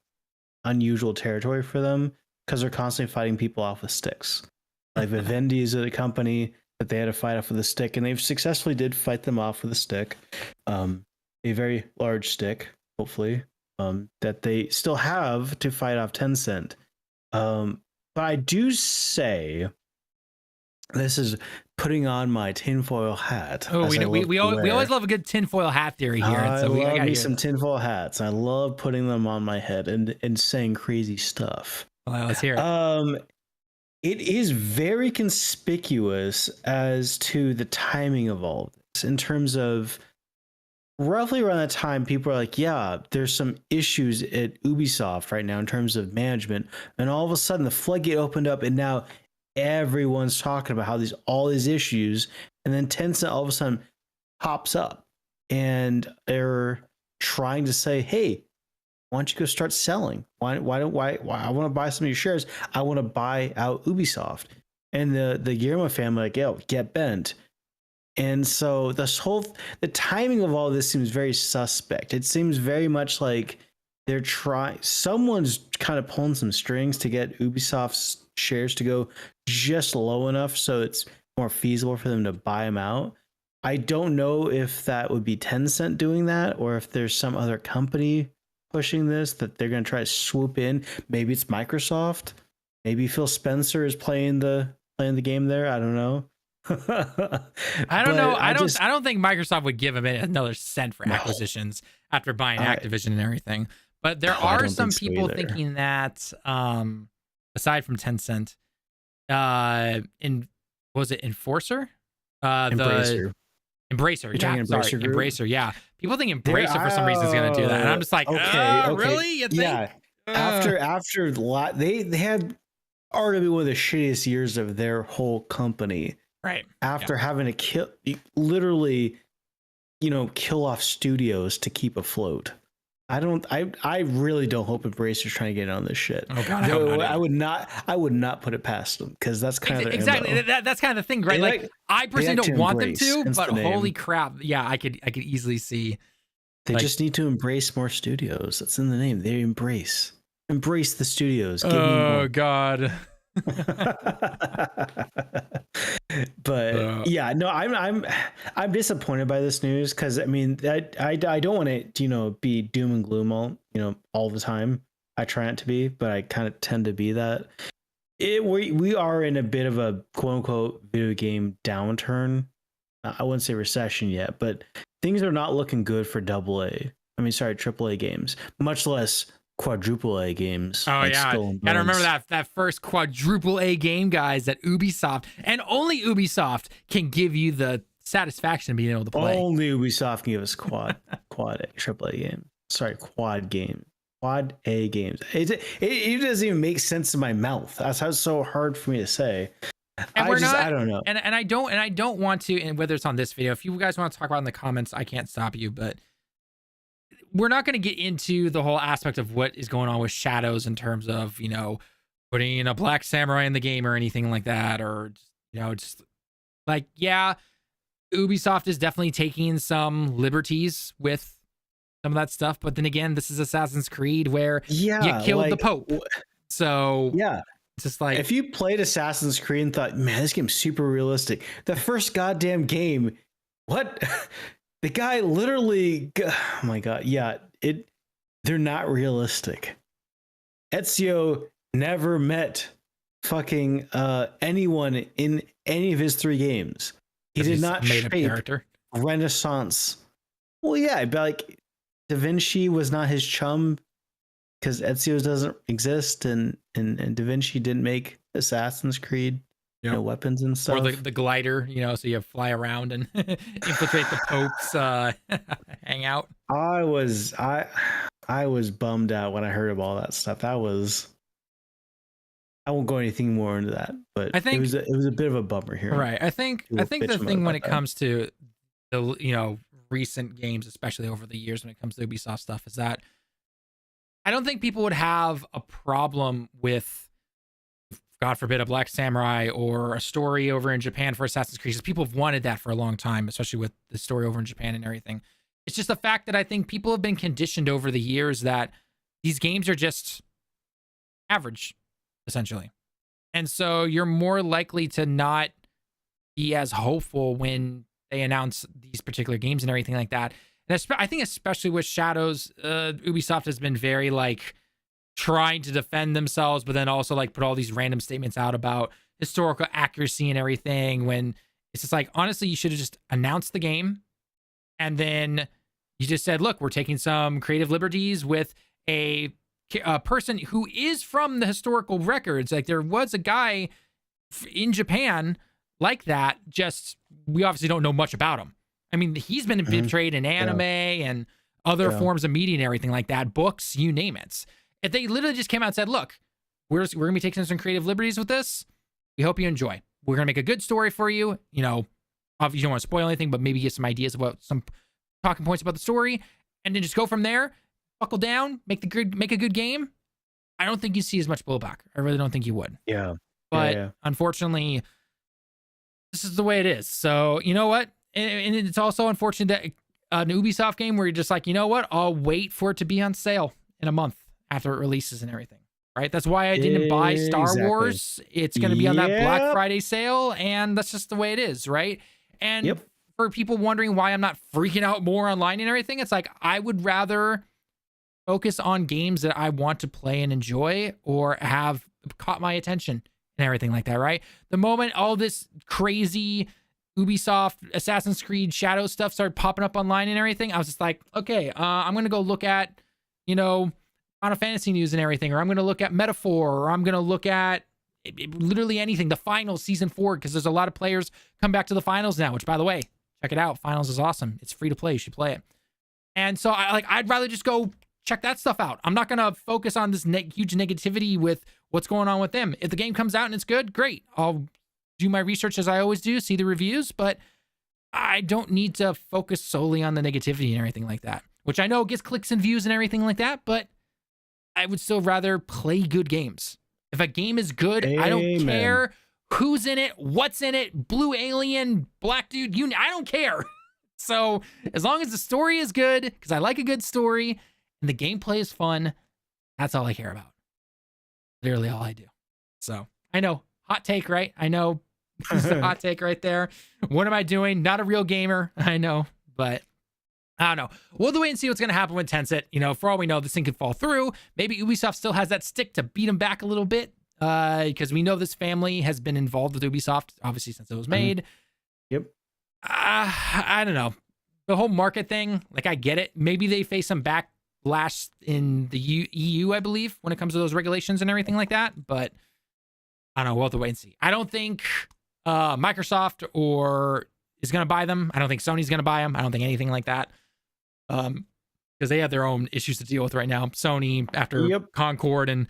unusual territory for them because they're constantly fighting people off with sticks. Like Vivendi is a company that they had to fight off with a stick, and they've successfully did fight them off with a stick, a very large stick, hopefully, that they still have to fight off Tencent. But I do say, this is putting on my tinfoil hat. Oh, we always love a good tinfoil hat theory here. I love me some tinfoil hats. I love putting them on my head and saying crazy stuff. Well, let's hear it. It is very conspicuous as to the timing of all of this in terms of roughly around that time, people are like, yeah, there's some issues at Ubisoft right now in terms of management. And all of a sudden the floodgate opened up and now everyone's talking about how all these issues, and then Tencent all of a sudden pops up and they're trying to say, hey, why don't you go start selling? Why I want to buy some of your shares. I want to buy out Ubisoft. and the Guillermo family like, yo, get bent. And so the timing of all this seems very suspect. It seems very much like someone's kind of pulling some strings to get Ubisoft's shares to go just low enough so it's more feasible for them to buy them out. I don't know if that would be Tencent doing that, or if there's some other company pushing this that they're going to try to swoop in. Maybe it's Microsoft. Maybe Phil Spencer is playing the game there. I don't know. I don't know. I don't think Microsoft would give him another cent for acquisitions after buying Activision and everything. But there are some people thinking that, aside from Tencent, was it Enforcer? Embracer. Embracer, yeah. Sorry, Embracer, yeah. People think Embracer for some reason is going to do that, and I'm just like, okay. Really? You think? Yeah. After they had arguably one of the shittiest years of their whole company. Right. After having to literally kill off studios to keep afloat. I really don't hope Embracer's trying to get on this shit. Oh God, I would not put it past them, because that's kind of exactly that's kind of the thing, right? Like I personally don't want them to, but holy crap, yeah, I could easily see. They just need to embrace more studios. That's in the name. They embrace the studios. Give me more. God. But yeah, no, I'm disappointed by this news, because I mean, I don't want it to be doom and gloom all the time. I try not to be, but I kind of tend to be that. We are in a bit of a quote unquote video game downturn. I wouldn't say recession yet, but things are not looking good for AAA games, much less quadruple A games. Oh like yeah, gotta remember that first quadruple A game, guys, that Ubisoft and only Ubisoft can give you the satisfaction of being able to play. Only Ubisoft can give us quad A, triple A game. Sorry, quad A games. It doesn't even make sense in my mouth. That's how it's so hard for me to say. And I don't know. And I don't want to, and whether it's on this video, if you guys want to talk about it in the comments, I can't stop you, but we're not going to get into the whole aspect of what is going on with Shadows in terms of, putting a black samurai in the game or anything like that. Or, just like, yeah, Ubisoft is definitely taking some liberties with some of that stuff. But then again, this is Assassin's Creed where you killed the Pope. So yeah, it's just like, if you played Assassin's Creed and thought, man, this game's super realistic. The first goddamn game, what? The guy literally, oh my God, yeah, they're not realistic. Ezio never met fucking anyone in any of his 3 games. He did not shape character. Renaissance. Well, yeah, but like Da Vinci was not his chum, because Ezio doesn't exist, and Da Vinci didn't make Assassin's Creed. Weapons and stuff. Or the glider, so you fly around and infiltrate the Pope's hangout. I was bummed out when I heard of all that stuff. I won't go anything more into that, but I think it was a bit of a bummer here. Right. I think the thing when it comes to the recent games, especially over the years when it comes to Ubisoft stuff, is that I don't think people would have a problem with, God forbid, a Black Samurai or a story over in Japan for Assassin's Creed, because people have wanted that for a long time, especially with the story over in Japan and everything. It's just the fact that I think people have been conditioned over the years that these games are just average, essentially. And so you're more likely to not be as hopeful when they announce these particular games and everything like that. And I think especially with Shadows, Ubisoft has been very trying to defend themselves, but then also put all these random statements out about historical accuracy and everything, when it's just honestly, you should have just announced the game, and then you just said, look, we're taking some creative liberties with a person who is from the historical records. There was a guy in Japan like that, just we obviously don't know much about him. I mean, he's been portrayed in anime and other forms of media and everything like that, books, you name it. If they literally just came out and said, look, we're going to be taking some creative liberties with this. We hope you enjoy. We're going to make a good story for you. Obviously you don't want to spoil anything, but maybe get some ideas about some talking points about the story, and then just go from there, buckle down, make a good game. I don't think you see as much blowback. I really don't think you would. Yeah. But unfortunately, this is the way it is. So you know what? And it's also unfortunate that an Ubisoft game where you're just like, you know what? I'll wait for it to be on sale in a month after it releases and everything. Right? That's why I didn't buy Star Wars. It's going to be on that Black Friday sale, and that's just the way it is, right? And for people wondering why I'm not freaking out more online and everything, it's like I would rather focus on games that I want to play and enjoy or have caught my attention and everything like that, right? The moment all this crazy Ubisoft, Assassin's Creed, Shadow stuff started popping up online and everything, I was just like, okay, I'm going to go look at, Final Fantasy news and everything, or I'm going to look at Metaphor, or I'm going to look at literally anything, the finals, season 4, because there's a lot of players come back to the finals now, which, by the way, check it out. Finals is awesome. It's free to play. You should play it. And so I'd rather just go check that stuff out. I'm not going to focus on this huge negativity with what's going on with them. If the game comes out and it's good, great. I'll do my research as I always do, see the reviews, but I don't need to focus solely on the negativity and everything like that, which I know gets clicks and views and everything like that, but I would still rather play good games. If a game is good, I don't care who's in it, what's in it, blue alien, black dude, I don't care. So as long as the story is good, because I like a good story, and the gameplay is fun, that's all I care about. Literally all I do. So I know, hot take, right? I know, this is a hot take right there. What am I doing? Not a real gamer, I know, but I don't know. We'll wait and see what's going to happen with Tencent. For all we know, this thing could fall through. Maybe Ubisoft still has that stick to beat them back a little bit, because we know this family has been involved with Ubisoft, obviously, since it was made. Yep. I don't know. The whole market thing, I get it. Maybe they face some backlash in the EU, I believe, when it comes to those regulations and everything like that. But I don't know. We'll have to wait and see. I don't think Microsoft is going to buy them. I don't think Sony's going to buy them. I don't think anything like that. Because they have their own issues to deal with right now. Sony, after Concord and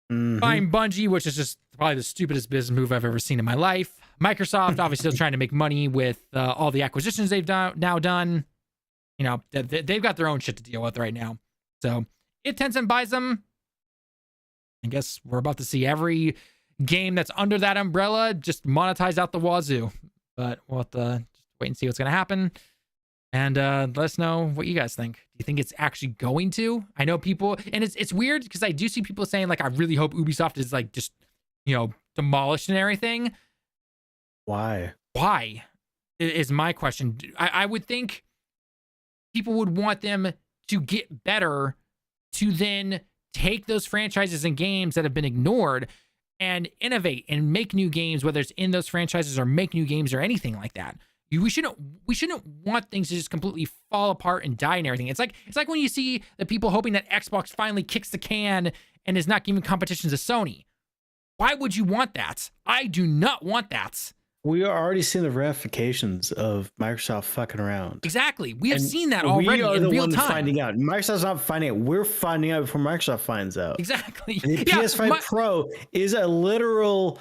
buying Bungie, which is just probably the stupidest business move I've ever seen in my life. Microsoft, obviously, still trying to make money with all the acquisitions they've now done. They've got their own shit to deal with right now. So if Tencent buys them, I guess we're about to see every game that's under that umbrella just monetized out the wazoo. But we'll have to just wait and see what's going to happen. And let us know what you guys think. Do you think it's actually going to? I know people, and it's weird because I do see people saying, I really hope Ubisoft is just, demolished and everything. Why? Why is my question. I would think people would want them to get better to then take those franchises and games that have been ignored and innovate and make new games, whether it's in those franchises or make new games or anything like that. We shouldn't want things to just completely fall apart and die and everything. It's like when you see the people hoping that Xbox finally kicks the can and is not giving competition to Sony. Why would you want that? I do not want that. We are already seeing the ramifications of Microsoft fucking around. Exactly. We have seen that already in real time. Finding out. Microsoft's not finding out. We're finding out before Microsoft finds out. Exactly. And the PS5 Pro is a literal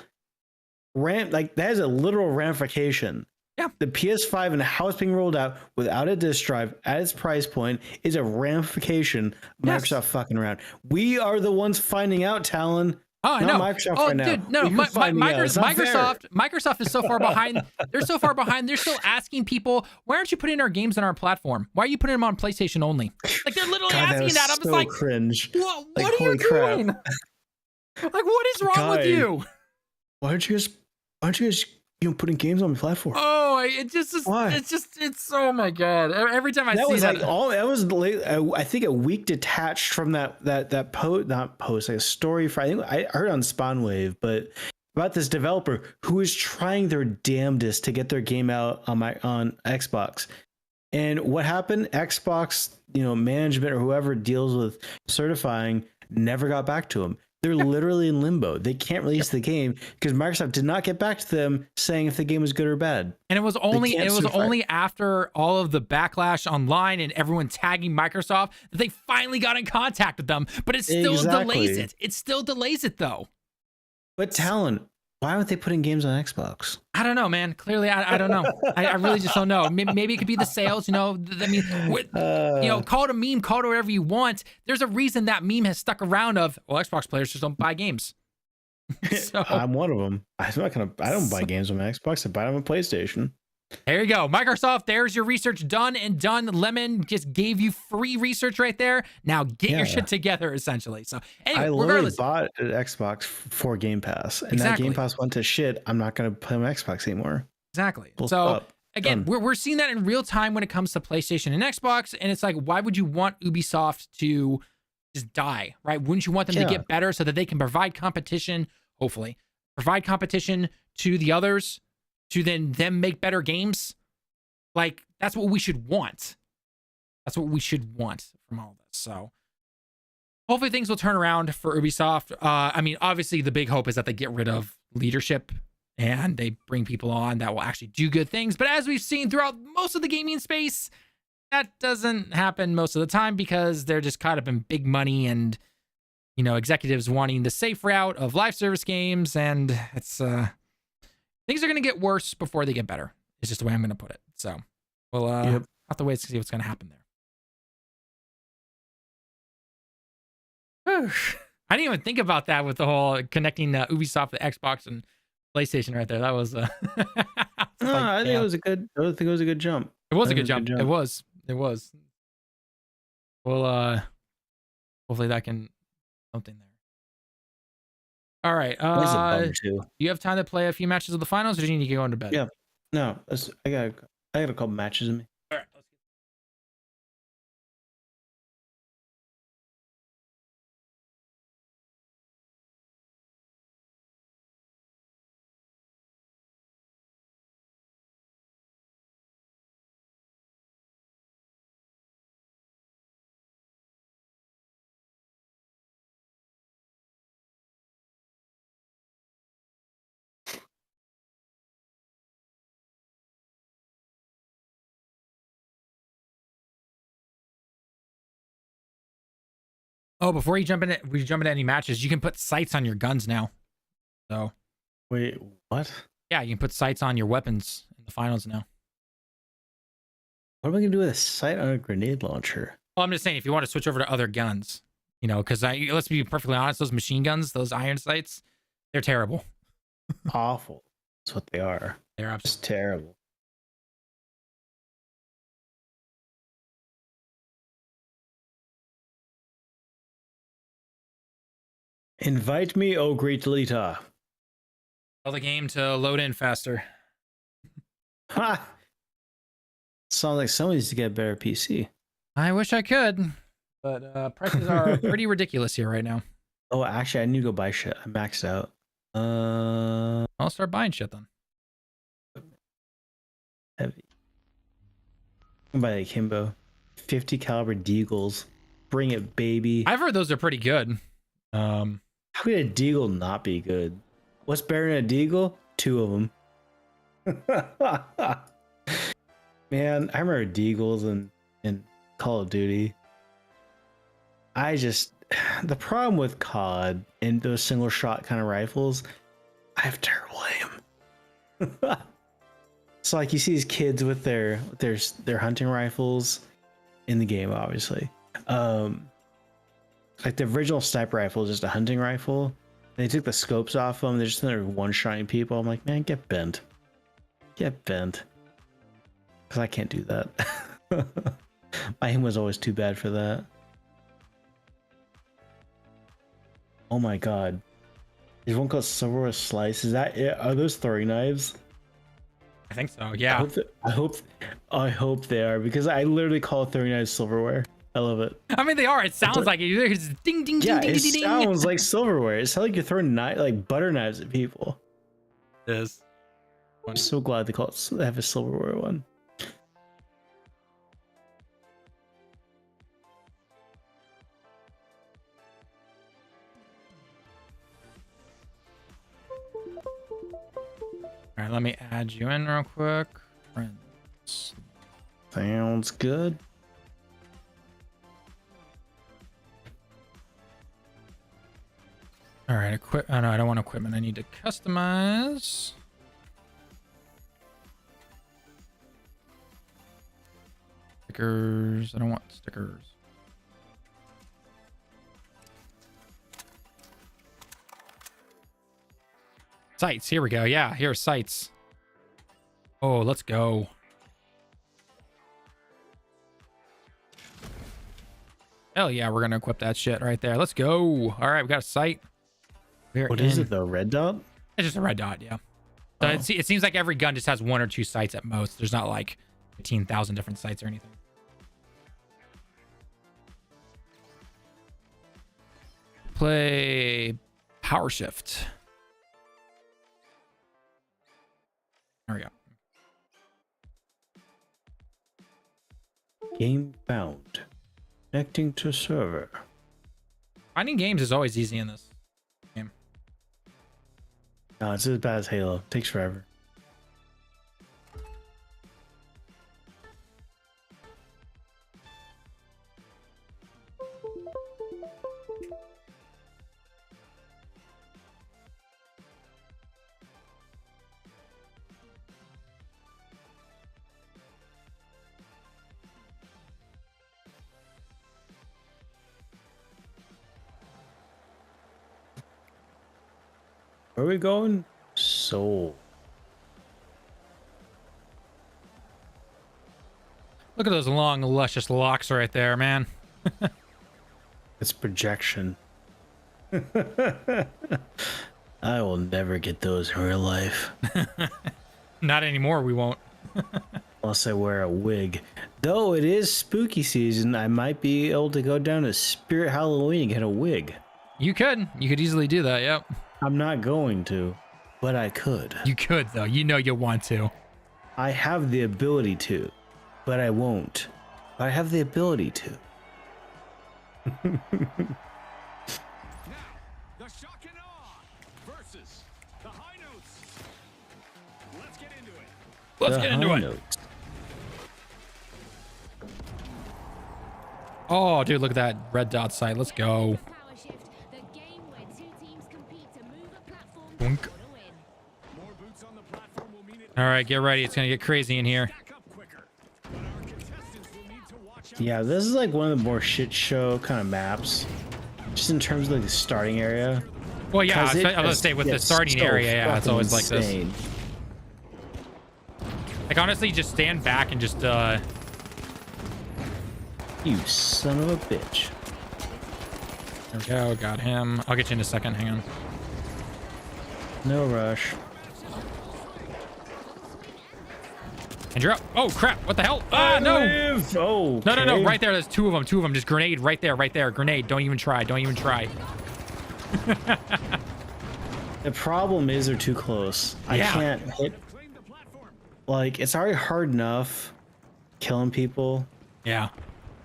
that is a literal ramification. Yeah. The PS5 and how it's being rolled out without a disc drive at its price point is a ramification of Microsoft fucking around. We are the ones finding out, Talon. Oh, I know. Microsoft dude, no. Microsoft is so far behind. They're so far behind. They're still asking people, why aren't you putting our games on our platform? Why are you putting them on PlayStation only? They're literally asking that. I'm just like, cringe. What are you doing? What is wrong with you? Why aren't you guys putting games on the platform? Oh, it's oh my god! Every time I see that, that was I think a week detached from that a story for, I think I heard on Spawnwave, but about this developer who is trying their damnedest to get their game out on Xbox. And what happened? Xbox, management or whoever deals with certifying never got back to them. They're literally in limbo. They can't release the game because Microsoft did not get back to them saying if the game was good or bad. And it was only after all of the backlash online and everyone tagging Microsoft that they finally got in contact with them. But it still delays it. It still delays it though. But Talon, why aren't they putting games on Xbox? I don't know, man. Clearly, I don't know. I really just don't know. Maybe it could be the sales. Call it a meme, call it whatever you want. There's a reason that meme has stuck around. Xbox players just don't buy games. So I'm one of them. I'm not gonna. I don't buy games on my Xbox. I buy them on PlayStation. there you go. Microsoft, there's your research done and done. Lemon just gave you free research right there. Now get your shit together, essentially. So anyway, I literally regardless, bought an Xbox for Game Pass, and exactly. that Game Pass went to shit. I'm not gonna play my Xbox anymore. Exactly. Full So stop. again, Done. we're seeing that in real time when it comes to PlayStation and Xbox. And it's like, why would you want Ubisoft to just die, right? Wouldn't you want them to get better so that they can provide competition, hopefully, provide competition to the others to then them make better games? Like, that's what we should want. That's what we should want from all this. So hopefully things will turn around for Ubisoft. I mean, obviously the big hope is that they get rid of leadership and they bring people on that will actually do good things. But as we've seen throughout most of the gaming space, that doesn't happen most of the time because they're just caught up in big money and, you know, executives wanting the safe route of live service games. And it's, things are going to get worse before they get better. It's just the way I'm going to put it. So we'll have to wait to see what's going to happen there. I didn't even think about that with the whole connecting Ubisoft to Xbox and PlayStation right there. That was no, I think it was a good. I think it was a good jump. It was a good jump. It was. It was. Well, hopefully that can something there. All right. Do you have time to play a few matches of the finals, or do you need to go into bed? Yeah. No, I got a couple matches in me. All right. Let's get... Oh, before you jump into any matches, you can put sights on your guns now. So wait, what? Yeah, you can put sights on your weapons in the finals now. What am I gonna do with a sight on a grenade launcher? Well, I'm just saying if you want to switch over to other guns, you know, because let's be perfectly honest, those machine guns, those iron sights, they're terrible. Awful. That's what they are. They're just terrible. Invite me, oh great Lita. Tell the game to load in faster. Ha! Sounds like somebody needs to get a better PC. I wish I could, but prices are pretty ridiculous here right now. Oh, actually, I need to go buy shit. I'm maxed out. I'll start buying shit then. Heavy. I'm buy a Kimbo. 50 caliber Deagles. Bring it, baby. I've heard those are pretty good. How could a Deagle not be good? What's better than a Deagle? 2 of them. Man, I remember Deagles in Call of Duty. The problem with COD and those single shot kind of rifles, I have terrible aim. So like you see these kids with their hunting rifles in the game, obviously. Like the original sniper rifle is just a hunting rifle. They took the scopes off them. They're just there one-shotting people. I'm like, man, get bent. Get bent. Because I can't do that. My aim was always too bad for that. Oh my god. There's one called Silverware Slice. Is that it? Are those throwing knives? I think so, yeah. I hope they are, because I literally call throwing knives silverware. I love it. I mean, they are. It sounds like it. It's ding, ding, yeah, ding, ding, ding, ding. It sounds like silverware. It sounds like you're throwing like butter knives at people. It is. I'm so glad they have a silverware one. All right, let me add you in real quick. Friends. Sounds good. All right, oh no, I don't want equipment. I need to customize. Stickers. I don't want stickers. Sights. Here we go. Yeah, here are sights. Oh, let's go. Hell yeah, we're gonna equip that shit right there. Let's go. All right, we got a sight. What is it though? Red dot? It's just a red dot, yeah. So it seems like every gun just has 1 or 2 sights at most. There's not like 15,000 different sights or anything. Play power shift. There we go. Game found. Connecting to server. Finding games is always easy in this game. No, it's as bad as Halo. Takes forever. Where are we going? Seoul. Look at those long, luscious locks right there, man. It's projection. I will never get those in real life. Not anymore, we won't. Unless I wear a wig. Though it is spooky season, I might be able to go down to Spirit Halloween and get a wig. You could easily do that, yep. I'm not going to, but I could. You could, though. You know you want to. I have the ability to, but I won't. But I have the ability to. Now, the shock and awe versus the high notes. Let's get into it. Let's get into it. Notes. Oh, dude, look at that red dot sight. Let's go. Boink. All right, get ready. It's gonna get crazy in here. Yeah, this is like one of the more shit show kind of maps, just in terms of like the starting area. Well, yeah, I was gonna say with the starting area, yeah, it's always insane. like this. Like honestly, just stand back and just You son of a bitch. There we go. Got him. I'll get you in a second. Hang on. No rush. And you're up. Oh crap! What the hell? Ah no! Oh, No, no, no! Right there. There's 2 of them. 2 of them. Just grenade right there. Right there. Grenade. Don't even try. Don't even try. The problem is they're too close. I can't hit. Like it's already hard enough killing people. Yeah.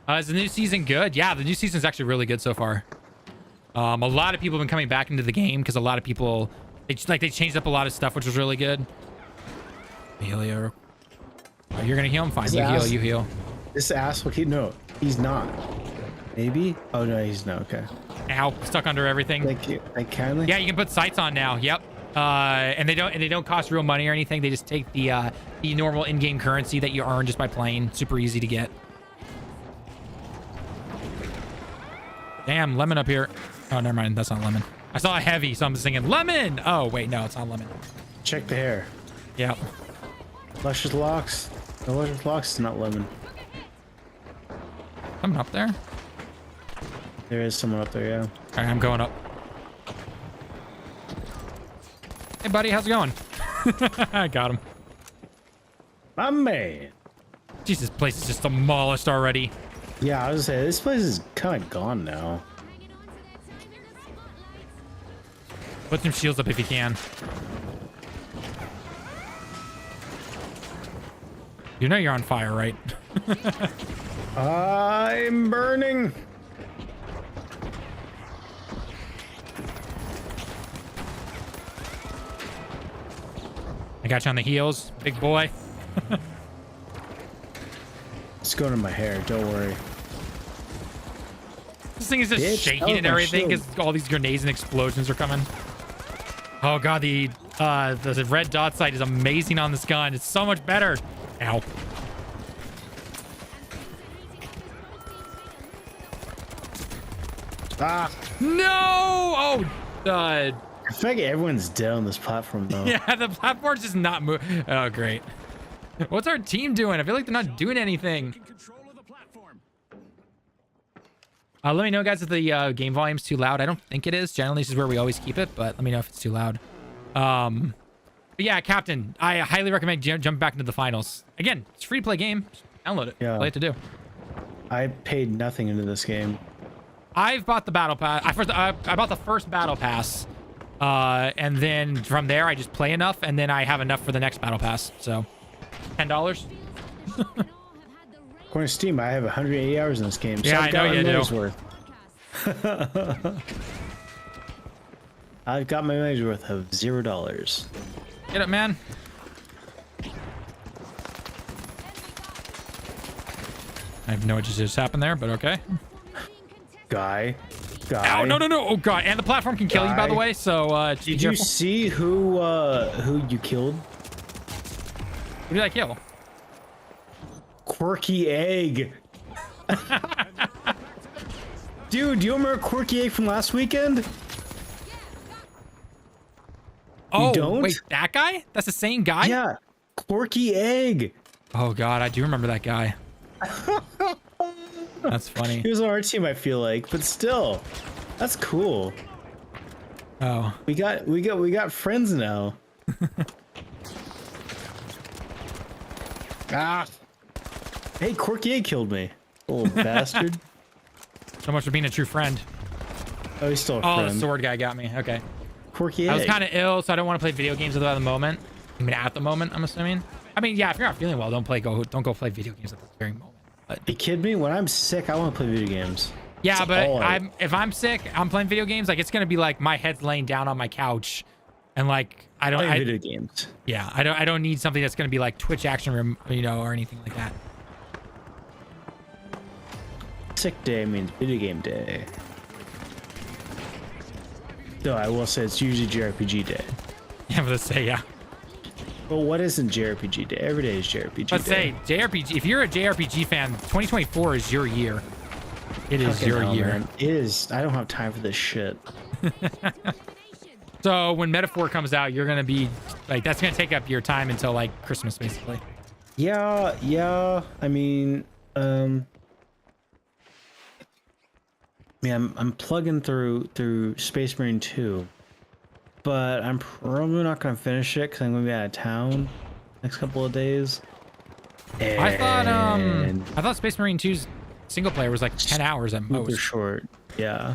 Is the new season good? Yeah, the new season's actually really good so far. A lot of people have been coming back into the game because a lot of people they changed up a lot of stuff, which was really good. Heal you. Oh, you're gonna heal him? Fine. You heal. This asshole keep no, he's not. Maybe? Oh no, he's not. Okay. Ow, stuck under everything. Like kindly? Yeah, you can put sights on now. Yep. And they don't cost real money or anything. They just take the normal in-game currency that you earn just by playing. Super easy to get. Damn, lemon up here. Oh, never mind. That's not lemon. I saw a heavy, so I'm thinking lemon. Oh wait, no, it's not lemon. Check the hair. Yeah. Luscious locks. No luscious locks is not lemon. Coming up there. There is someone up there, yeah. All right, I'm going up. Hey, buddy, how's it going? I got him. My man. Jesus, this place is just demolished already. Yeah, I was gonna say this place is kind of gone now. Put some shields up if you can. You know you're on fire, right? I'm burning. I got you on the heels, big boy. It's going in my hair. Don't worry. This thing is just Bitch, shaking and everything because all these grenades and explosions are coming. Oh god, the red dot sight is amazing on this gun. It's so much better. Ow. Ah. No! Oh, I feel like everyone's dead on this platform though. Yeah, the platform's just not moving. Oh, great. What's our team doing? I feel like they're not doing anything. Control of the platform. Let me know, guys, if the game volume's too loud. I don't think it is. Generally, this is where we always keep it, but let me know if it's too loud. But yeah, Captain, I highly recommend jumping back into the finals. Again, it's a free-to-play game. Just download it. Yeah. Play it to do. I paid nothing into this game. I've bought the battle pass. I bought the first battle pass, and then from there I just play enough, and then I have enough for the next battle pass. So, $10. According to Steam, I have 180 hours in this game. So Yeah, I've I know got you my money's do. worth. I've got my money's worth of $0. Get up, man. I have no idea what just happened there, but okay. Guy. Oh, no. Oh, God. And the platform can kill you, by the way, so just be Did you careful. see who you killed? Who did I kill? Quirky Egg. Dude, do you remember Quirky Egg from last weekend? Oh, don't? wait, that guy? That's the same guy? Yeah. Quirky Egg. Oh, God, I do remember that guy. That's funny. He was on our team, I feel like, but still. That's cool. Oh. We got friends now. Ah. Hey, Quirky Egg killed me. Little bastard. So much for being a true friend. Oh, he's still a Oh, the friend. sword guy got me. Okay. Quirky Egg. I was kind of ill, so I don't want to play video games at the moment. I mean, at the moment, I'm assuming. I mean, yeah, if you're not feeling well, don't go play video games at this very moment. But you kidding me? When I'm sick, I want to play video games. yeah, That's but all if I'm sick, I'm playing video games. Like, it's gonna be like my head's laying down on my couch, and like I don't. Play video games. Yeah, I don't need something that's gonna be like Twitch action room, or anything like that. Sick day means video game day. Though I will say it's usually JRPG day. Yeah, but let's say yeah. Well, what isn't JRPG day? Every day is JRPG Let's day. say JRPG. If you're a JRPG fan, 2024 is your year. It is Fucking your hell, year. man. It is. I don't have time for this shit. So when Metaphor comes out, you're gonna be like, that's gonna take up your time until like Christmas, basically. Yeah. I mean, I'm plugging through Space Marine 2, but I'm probably not gonna finish it because I'm gonna be out of town next couple of days. I thought Space Marine 2's single player was like 10 hours at Super most. short. Yeah.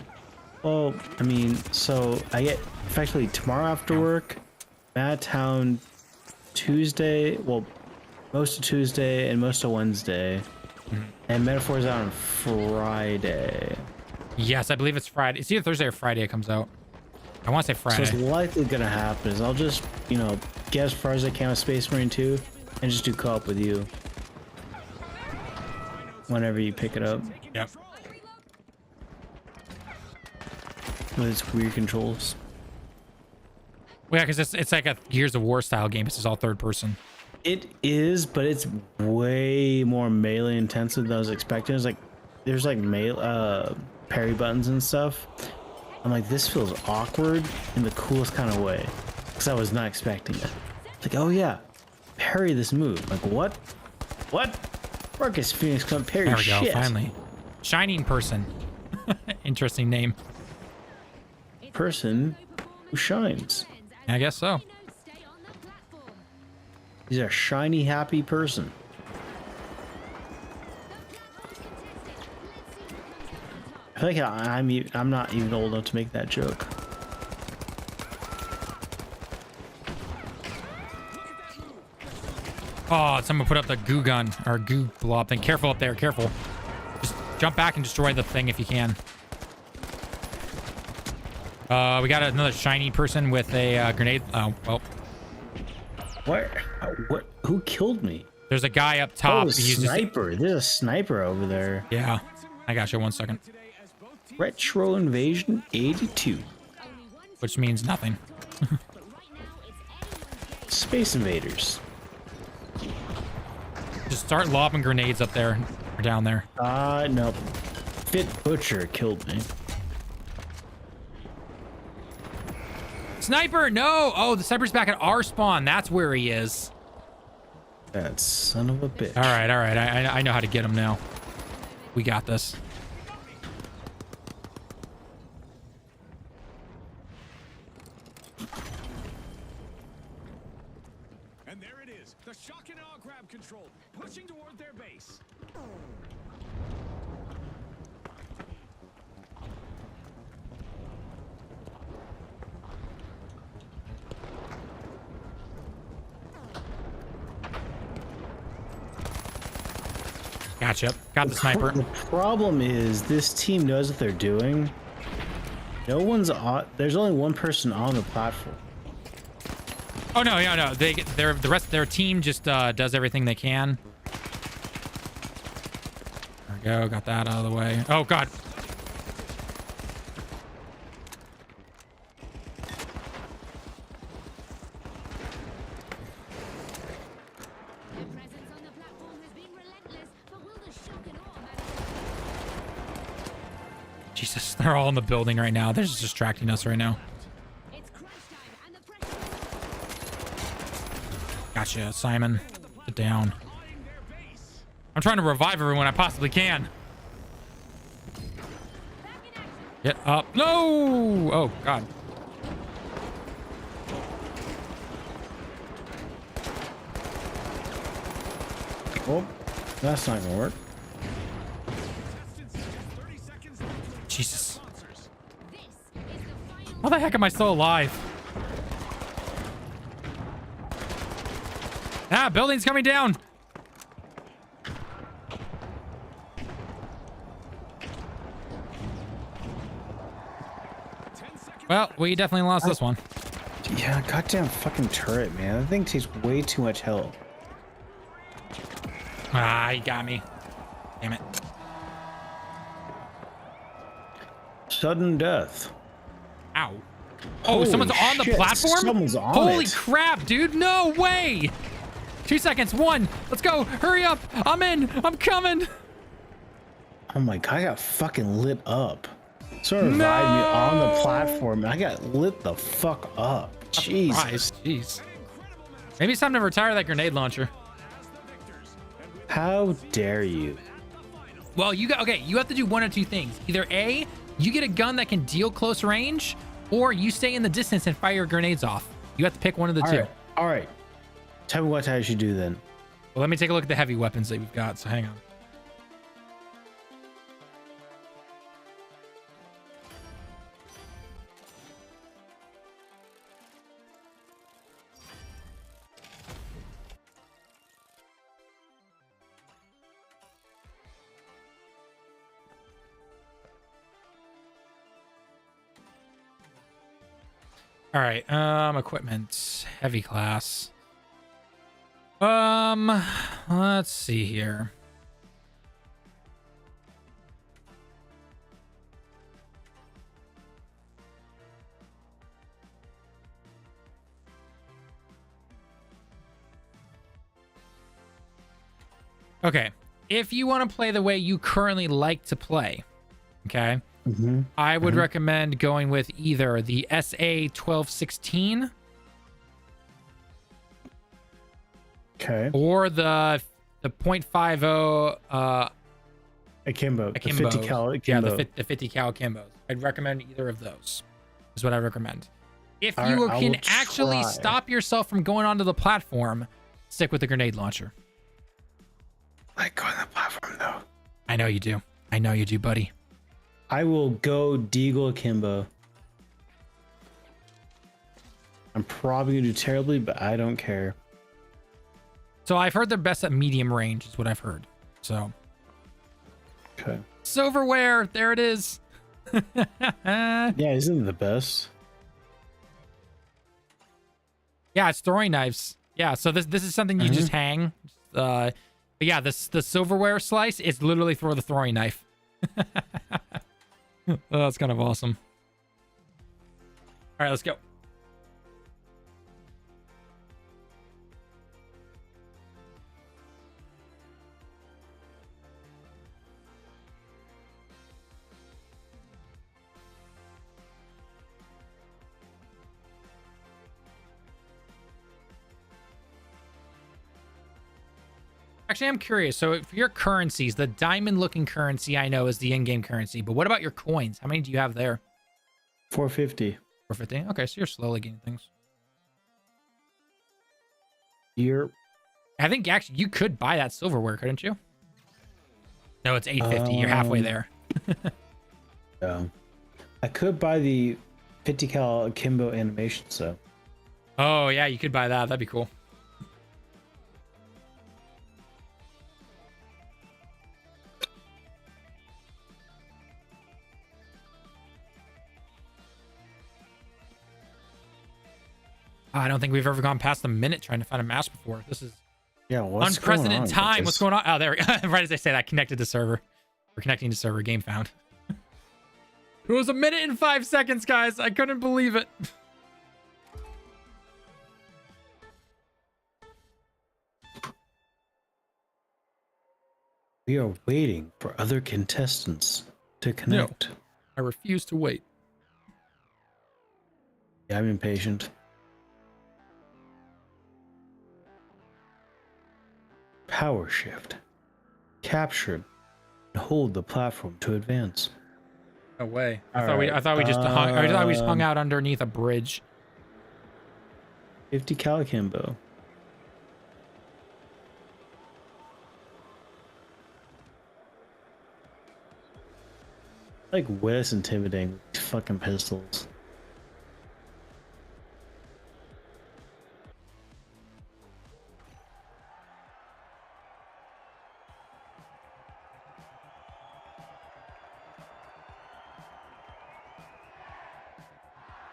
Well, I mean, so I get effectively tomorrow after work, I'm out of town Tuesday. Well, most of Tuesday and most of Wednesday, and Metaphor's out on Friday. Yes, I believe it's Friday. It's either Thursday or Friday it comes out. I want to say So Friday. what's likely gonna happen is I'll just, get as far as I can with Space Marine 2 and just do co-op with you whenever you pick it up Yep. with its weird controls. Well, yeah, because it's like a Gears of War style game. It's just all third person. It is, but it's way more melee intensive than I was expecting. It's like there's like parry buttons and stuff. I'm like, this feels awkward in the coolest kind of way because I was not expecting it. It's like, oh yeah, parry this move. Like what? Marcus Phoenix can't parry There we go. shit. Finally, Shining Person. Interesting name. Person who shines. I guess so. He's a shiny, happy person. I feel like I'm not even old enough to make that joke. Oh, someone put up the goo gun or goo blob thing. Careful up there. Careful. Just jump back and destroy the thing if you can. We got another shiny person with a grenade. Oh, well. What? Who killed me? There's a guy up top. Oh, sniper. There's a sniper over there. Yeah. I got you. 1 second. Retro Invasion 82. Which means nothing. Space Invaders. Just start lobbing grenades up there or down there. No. Fit Butcher killed me. sniper. No. Oh, the sniper's back at our spawn. That's where he is. That son of a bitch. All right. I know how to get him now. We got this. And there it is. The shock and awe grab control, pushing toward their base. Gotcha. Got the sniper. The problem is this team knows what they're doing. No one's on. There's only one person on the platform. Oh no, no. The rest of their team just does everything they can. There we go. Got that out of the way. Oh god. Their presence on the platform has been relentless, but will the shock and awe manifest? Jesus, they're all in the building right now. They're just distracting us right now. It's crunch time, and the pressure. Gotcha, Simon. Sit down. Eyeing their base. I'm trying to revive everyone I possibly can. Back in action. Get up. No! Oh, God. Oh, that's not gonna work. Contestants, just 30 seconds left to engage Jesus. sponsors. This is the final. How the heck am I still alive? Ah, building's coming down. 10 seconds. Well, we definitely lost this one. Yeah, goddamn fucking turret, man. That thing takes way too much health. Ah, he got me. Damn it. Sudden death. Ow. Oh, Holy someone's on the shit, platform? someone's on Holy it. crap, dude. No way. 2 seconds. 1. Let's go. Hurry up. I'm in. I'm coming. Oh my god, I got fucking lit up. Someone revived me on the platform, and I got lit the fuck up. Jesus. Christ. Jeez. Maybe it's time to retire that grenade launcher. How dare you? Well, you got okay. You have to do one of two things. Either A, you get a gun that can deal close range, or you stay in the distance and fire your grenades off. You have to pick one of the two. All right. Tell me what I should do then. Well, let me take a look at the heavy weapons that we've got. So hang on. All right, equipment, heavy class. Let's see here. Okay, if you want to play the way you currently like to play, okay, I would recommend going with either the SA 1216 Okay. or the .50 Akimbo. The 50 Akimbos. cal Yeah, Akimbo. the 50 cal Akimbos. I'd recommend either of those. Is what I recommend. If All you right, I can will actually try. stop yourself from going onto the platform, stick with the grenade launcher. I like going on the platform though. I know you do. I know you do, buddy. I will go Deagle Akimbo. I'm probably gonna do terribly, but I don't care. So I've heard they're best at medium range, is what I've heard. So Okay. silverware, there it is. Yeah, isn't it the best? Yeah, it's throwing knives. Yeah, so this is something you just hang. But yeah, the silverware slice is literally throw the throwing knife. Oh, that's kind of awesome. All right, let's go. Actually, I'm curious. So for your currencies, the diamond-looking currency I know is the in-game currency, but what about your coins? How many do you have there? 450. 450. Okay, so you're slowly getting things. You're I think actually you could buy that silverware, couldn't you? No, it's 850. You're halfway there. Yeah. I could buy the 50 cal akimbo animation, so. Oh yeah, you could buy that. That'd be cool. I don't think we've ever gone past a minute trying to find a mask before. This is unprecedented time. What's going on? Oh, there we go. Right as I say that, connected to server. We're connecting to server. Game found. It was 1 minute and 5 seconds, guys. I couldn't believe it. We are waiting for other contestants to connect. No, I refuse to wait. Yeah, I'm impatient. Power shift. Captured. And hold the platform to advance. No way. All I thought we just hung out underneath a bridge. 50 cal akimbo. Like Wes intimidating with these fucking pistols.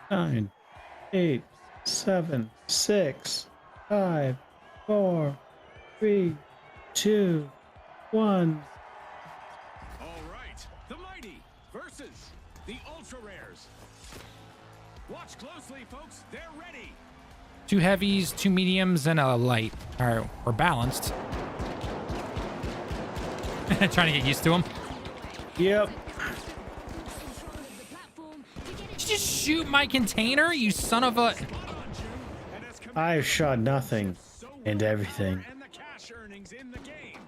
Nine, 8, 7, 6, 5, 4, 3, 2, 1. All right, the mighty versus the ultra rares. Watch closely, folks. They're ready. 2 heavies, 2 mediums, and a light. All right, we're balanced. Trying to get used to them. Yep. Did you just shoot my container, you son of a... I shot nothing and everything. And the cash earnings in the game.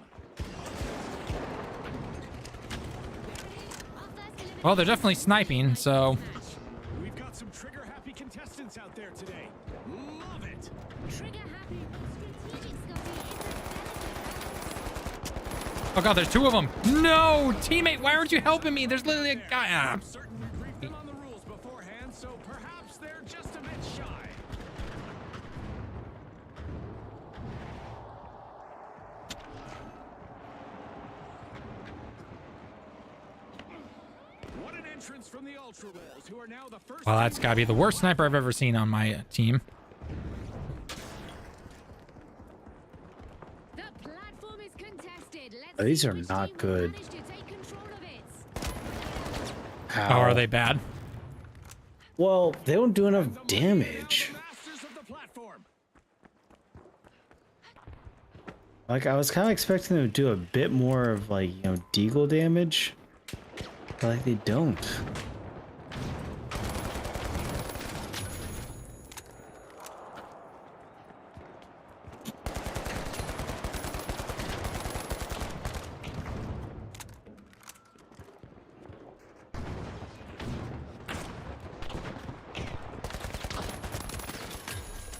Well, they're definitely sniping, so... We've got some trigger-happy contestants out there today. Love it. Trigger-happy, strategic Scotty Oh god, there's 2 of them. No! Teammate, why aren't you helping me? There's literally a guy... I'm certain you briefed them on the rules beforehand, so perhaps they're just a bit shy. What an entrance from the Ultra Rolls, who are now the first. Well, that's gotta be the worst sniper I've ever seen on my team. The platform is contested. Let's Oh, these see are which not team will good. manage to take control of it. How are they bad? Well, they don't do enough The mighty damage. are the masters of the platform. Like, I was kind of expecting them to do a bit more of, like, you know, deagle damage. But, like, they don't.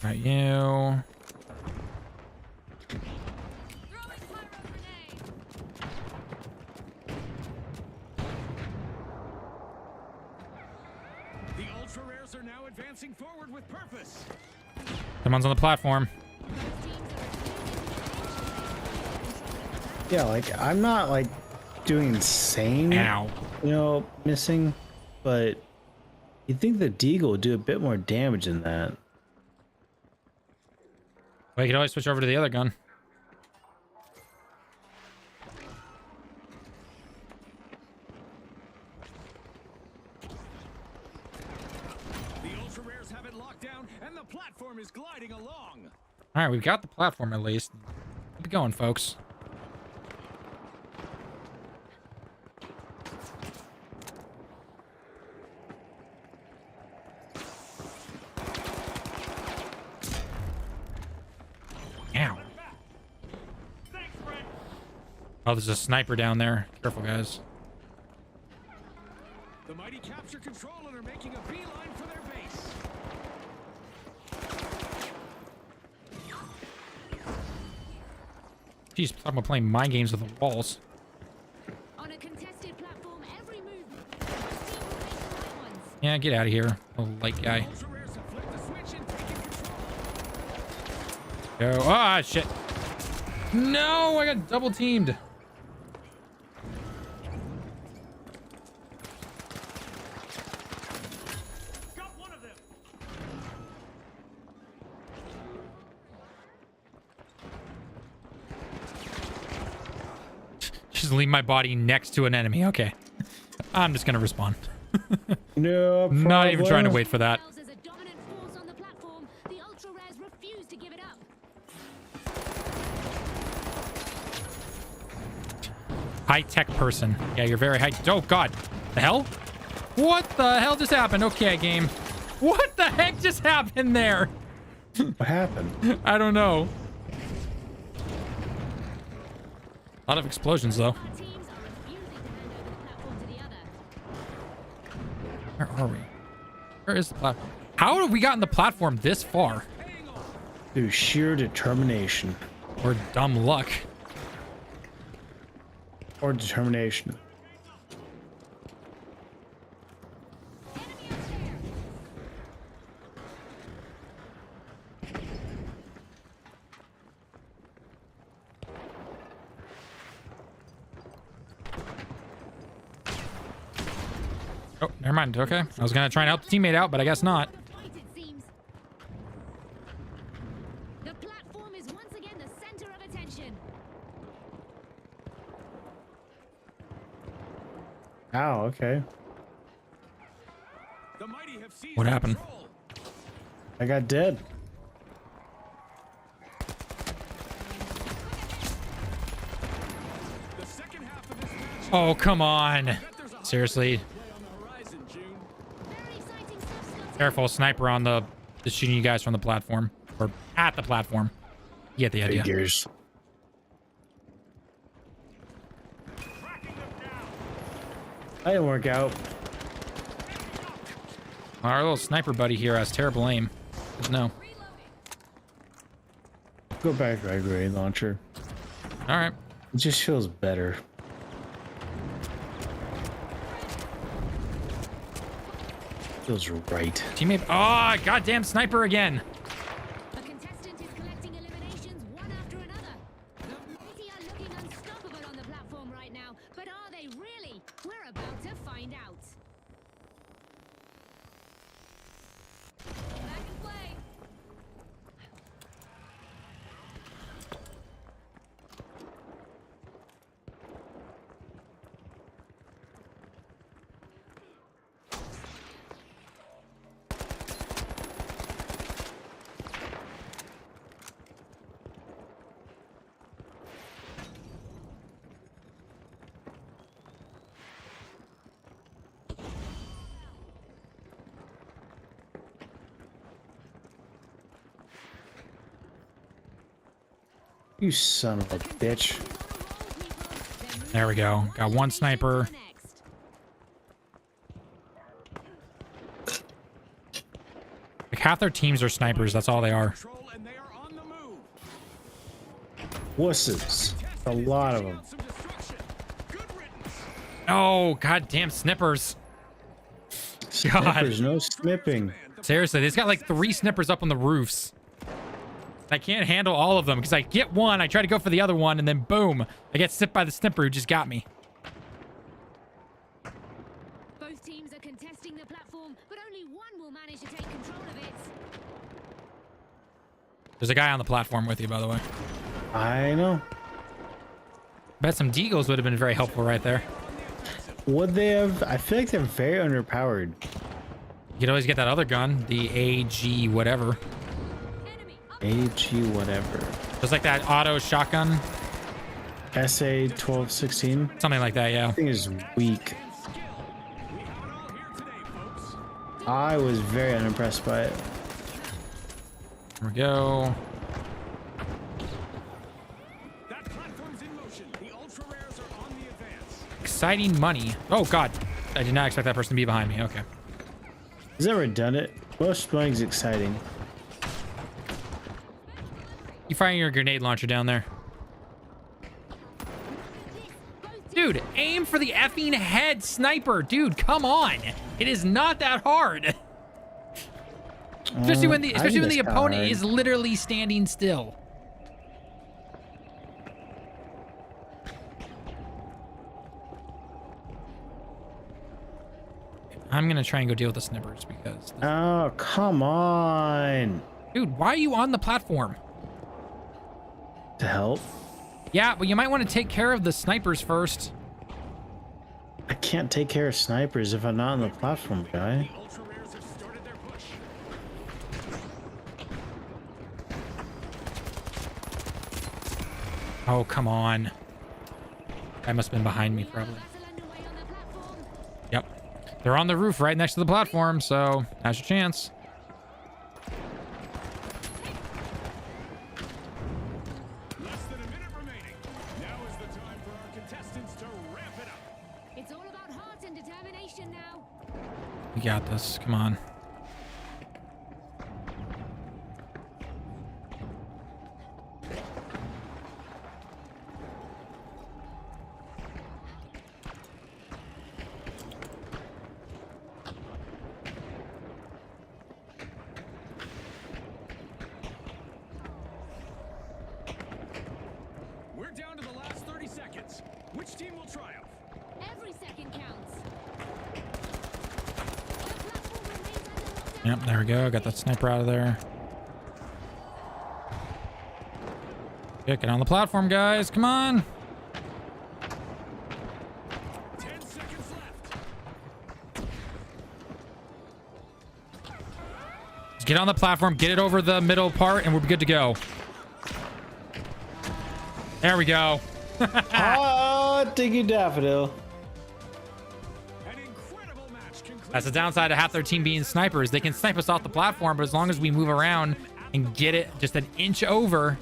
Right, you. Throwing pyro grenade. The Ultra Rares are now advancing forward with purpose. Someone's on the platform. Both teams are Yeah, like, I'm not, like, doing insane, Ow. you know, missing. But you'd think the deagle would do a bit more damage than that. Well, you can always switch over to the other gun. The Ultra Rares have it locked down, and the platform is gliding along. All right, we've got the platform at least. Keep it going, folks. Ow. Thanks, friend. Oh, there's a sniper down there. Careful, guys. The mighty capture control and are making a beeline for their base. Jeez, talking about playing mind games with the walls. On a contested platform, every movement must seem to make the right ones. Yeah, get out of here, little light guy. Ultra rares have flipped the switch and taken control. Go. Ah, shit. No, I got double teamed. Got one of them. Just leave my body next to an enemy. Okay. I'm just gonna respawn. No problem. Not even trying to wait for that. As a dominant force on the platform, the ultra rares refuse to give it up. High-tech person. Yeah, you're very high. Oh, God. The hell? What the hell just happened? Okay, game. What the heck just happened there? What happened? I don't know. A lot of explosions, though. Our teams are refusing to hand over the platform to the other. Where are we? Where is the platform? How have we gotten the platform this far? Through sheer determination. Or dumb luck? Or determination. Enemy up there. Oh, never mind. Okay. I was gonna try and help the teammate out, but I guess not. The fight, it seems. The platform is once again the center of attention. Ow, okay. The mighty have seized What happened? control. I got dead. The second half of this match. Oh, come on. Bet there's a Seriously. play on the horizon, June. Very exciting stuff, Scotty. Careful, sniper on the shooting you guys from the platform. Or at the platform. You get the idea. Figures. That didn't work out. Our little sniper buddy here has terrible aim. Just no. Go back to grenade launcher. Alright. It just feels better. Feels right. Teammate. Oh, goddamn sniper again. The contestant is collecting eliminations one after another. The mighty are looking unstoppable on the platform right now, but are they really? We're about to find out. Back and play. You son of a bitch. There we go. Got one sniper. Like half their teams are snipers. That's all they are. Control and they are on the move. Wusses. A lot of them. Some destruction. Good riddance. Oh, goddamn snippers. There's no snipping. Seriously, they've got like 3 snippers up on the roofs. I can't handle all of them because I get one, I try to go for the other one, and then boom, I get snipped by the snipper who just got me. Both teams are contesting the platform, but only one will manage to take control of it. There's a guy on the platform with you, by the way. I know. Bet some deagles would have been very helpful right there. Would they have? I feel like they're very underpowered. You could always get that other gun, the AG whatever. AG whatever. Just like that auto shotgun. SA 1216. Something like that, yeah. I think is weak. I was very unimpressed by it. There we go. That platform's in motion. The ultra rares exciting money. Oh god, I did not expect that person to be behind me. Okay. Has that redundant? Most money's exciting. You firing your grenade launcher down there. Dude, aim for the effing head, sniper. Dude, come on. It is not that hard. Especially when the opponent is literally standing still. I'm gonna try and go deal with the snipers because... Oh, come on. Dude, why are you on the platform? To help? Yeah, but you might want to take care of the snipers first. I can't take care of snipers if I'm not on the platform, guy. The ultra rares have started their push. Oh, come on. That must have been behind me, probably. Yep. They're on the roof right next to the platform, so now's your chance. Less than a minute remaining. Now is the time for our contestants to ramp it up. It's all about heart and determination now. We got this. Come on. We're down to the last 30 seconds. Which team will triumph? Every second counts. Yep, there we go. Got that sniper out of there. Yeah, get on the platform, guys. Come on. 10 seconds left. Just get on the platform, get it over the middle part, and we're good to go. There we go. Oh, Diggy Daffodil. An incredible match concludes. That's the downside of half their team being snipers. They can snipe us off the platform, but as long as we move around and get it just an inch over,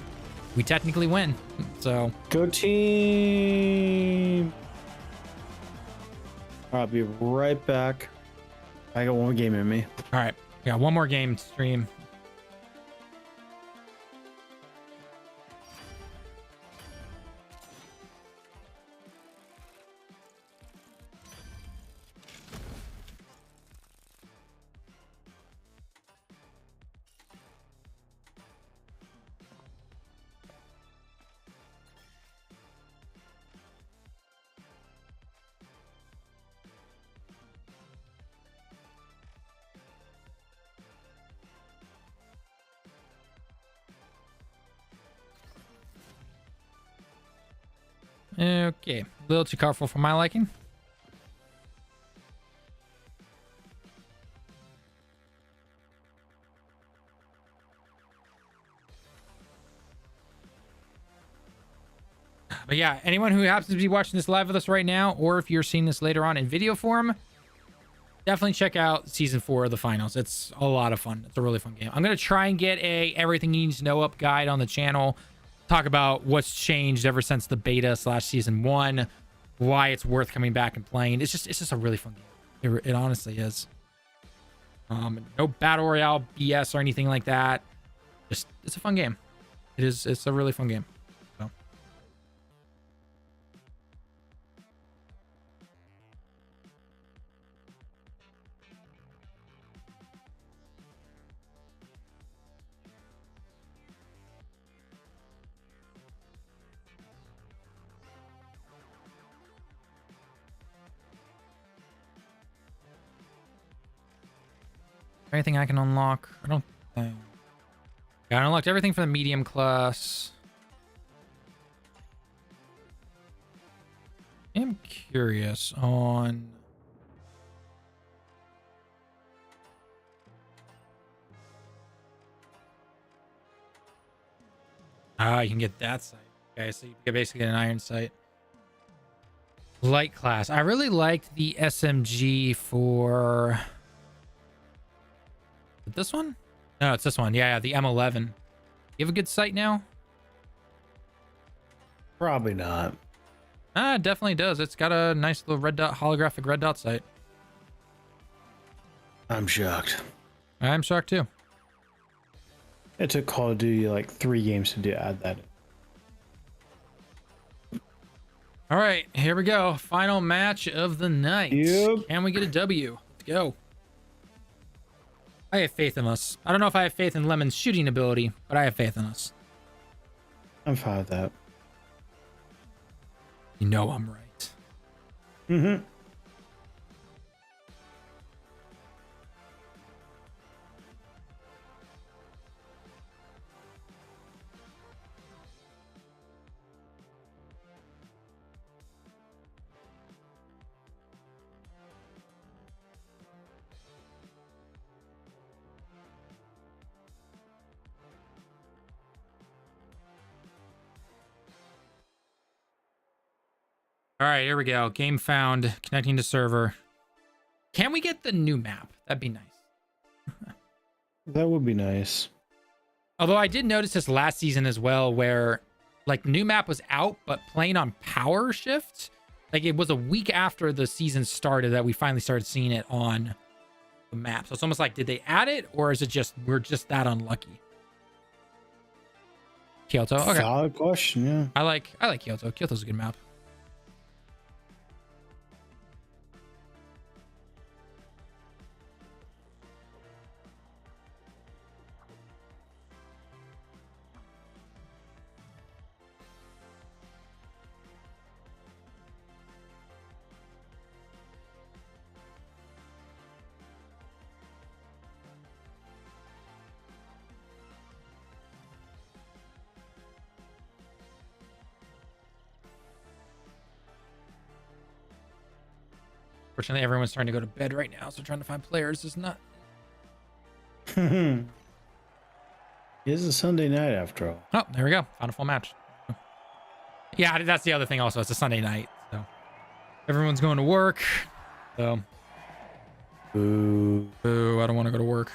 we technically win. So Go team. I'll be right back. I got one more game in me. all right, we got one more game to stream. Okay, a little too colorful for my liking. But yeah, anyone who happens to be watching this live with us right now, or if you're seeing this later on in video form, definitely check out season 4 of the finals. It's a lot of fun. It's a really fun game. I'm going to try and get a everything you need to know up guide on the channel. Talk about what's changed ever since the beta / season 1, why it's worth coming back and playing. It's just a really fun game. It honestly is. No battle royale BS or anything like that. Just it's a fun game. It's a really fun game. So. Anything I can unlock? I don't think. Yeah, I unlocked everything for the medium class. I'm curious on... Ah, you can get that sight. Okay, so you can basically get an iron sight. Light class. I really liked the SMG for... This one? No, it's this one. Yeah, the M11. You have a good sight now? Probably not. It definitely does. It's got a nice little red dot, holographic red dot sight. I'm shocked. I'm shocked too. It took Call of Duty like 3 games to add that. All right, here we go. Final match of the night. Yep. Can we get a W? Let's go. I have faith in us. I don't know if I have faith in Lemon's shooting ability, but I have faith in us. I'm fine with that. You know I'm right. Mm-hmm. All right, here we go. Game found. Connecting to server. Can we get the new map? That'd be nice. That would be nice. Although I did notice this last season as well, where like the new map was out, but playing on power shift. Like it was a week after the season started that we finally started seeing it on the map. So it's almost like, did they add it, or is it just we're just that unlucky? Kyoto. Okay. Valid question, yeah. I like Kyoto. Kyoto's a good map. Fortunately, everyone's trying to go to bed right now, so trying to find players is not. It is a Sunday night after all. Oh, there we go. Found a full match. Yeah, that's the other thing also. It's a Sunday night, so everyone's going to work. So, Boo. boo, I don't want to go to work.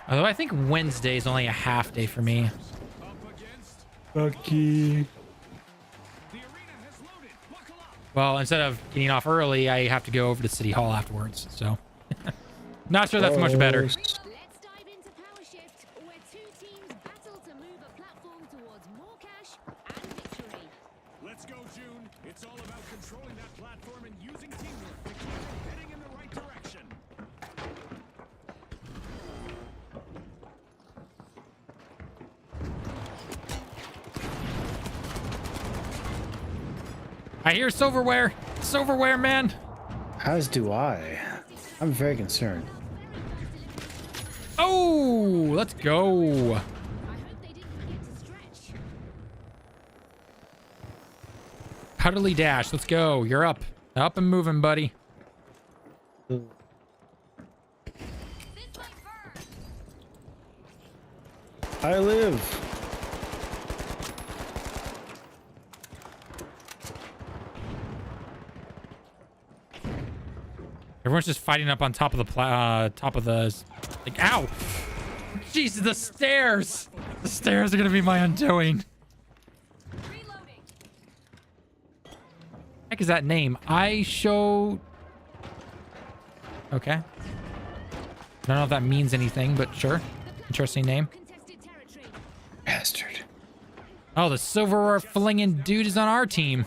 Although I think Wednesday is only a half day for me. Bucky. Well, instead of getting off early, I have to go over to City Hall afterwards. So, not sure that's much better. Let's dive into Power Shift, where 2 teams battle to move a platform towards more cash and victory. Let's go, June. It's all about controlling that platform and using teamwork to keep it heading in the right direction. I hear silverware. Silverware, man. As do I. I'm very concerned. Oh, let's go. I hope they didn't forget to stretch. Cuddly Dash, let's go. You're up. Up and moving, buddy. This way first. I live. Everyone's just fighting up on top of the like, ow! Jesus, the stairs! The stairs are gonna be my undoing. Reloading. Heck is that name? I show. Okay. I don't know if that means anything, but sure. Interesting name. Contested territory. Bastard. Oh, the silverware flinging dude is on our team.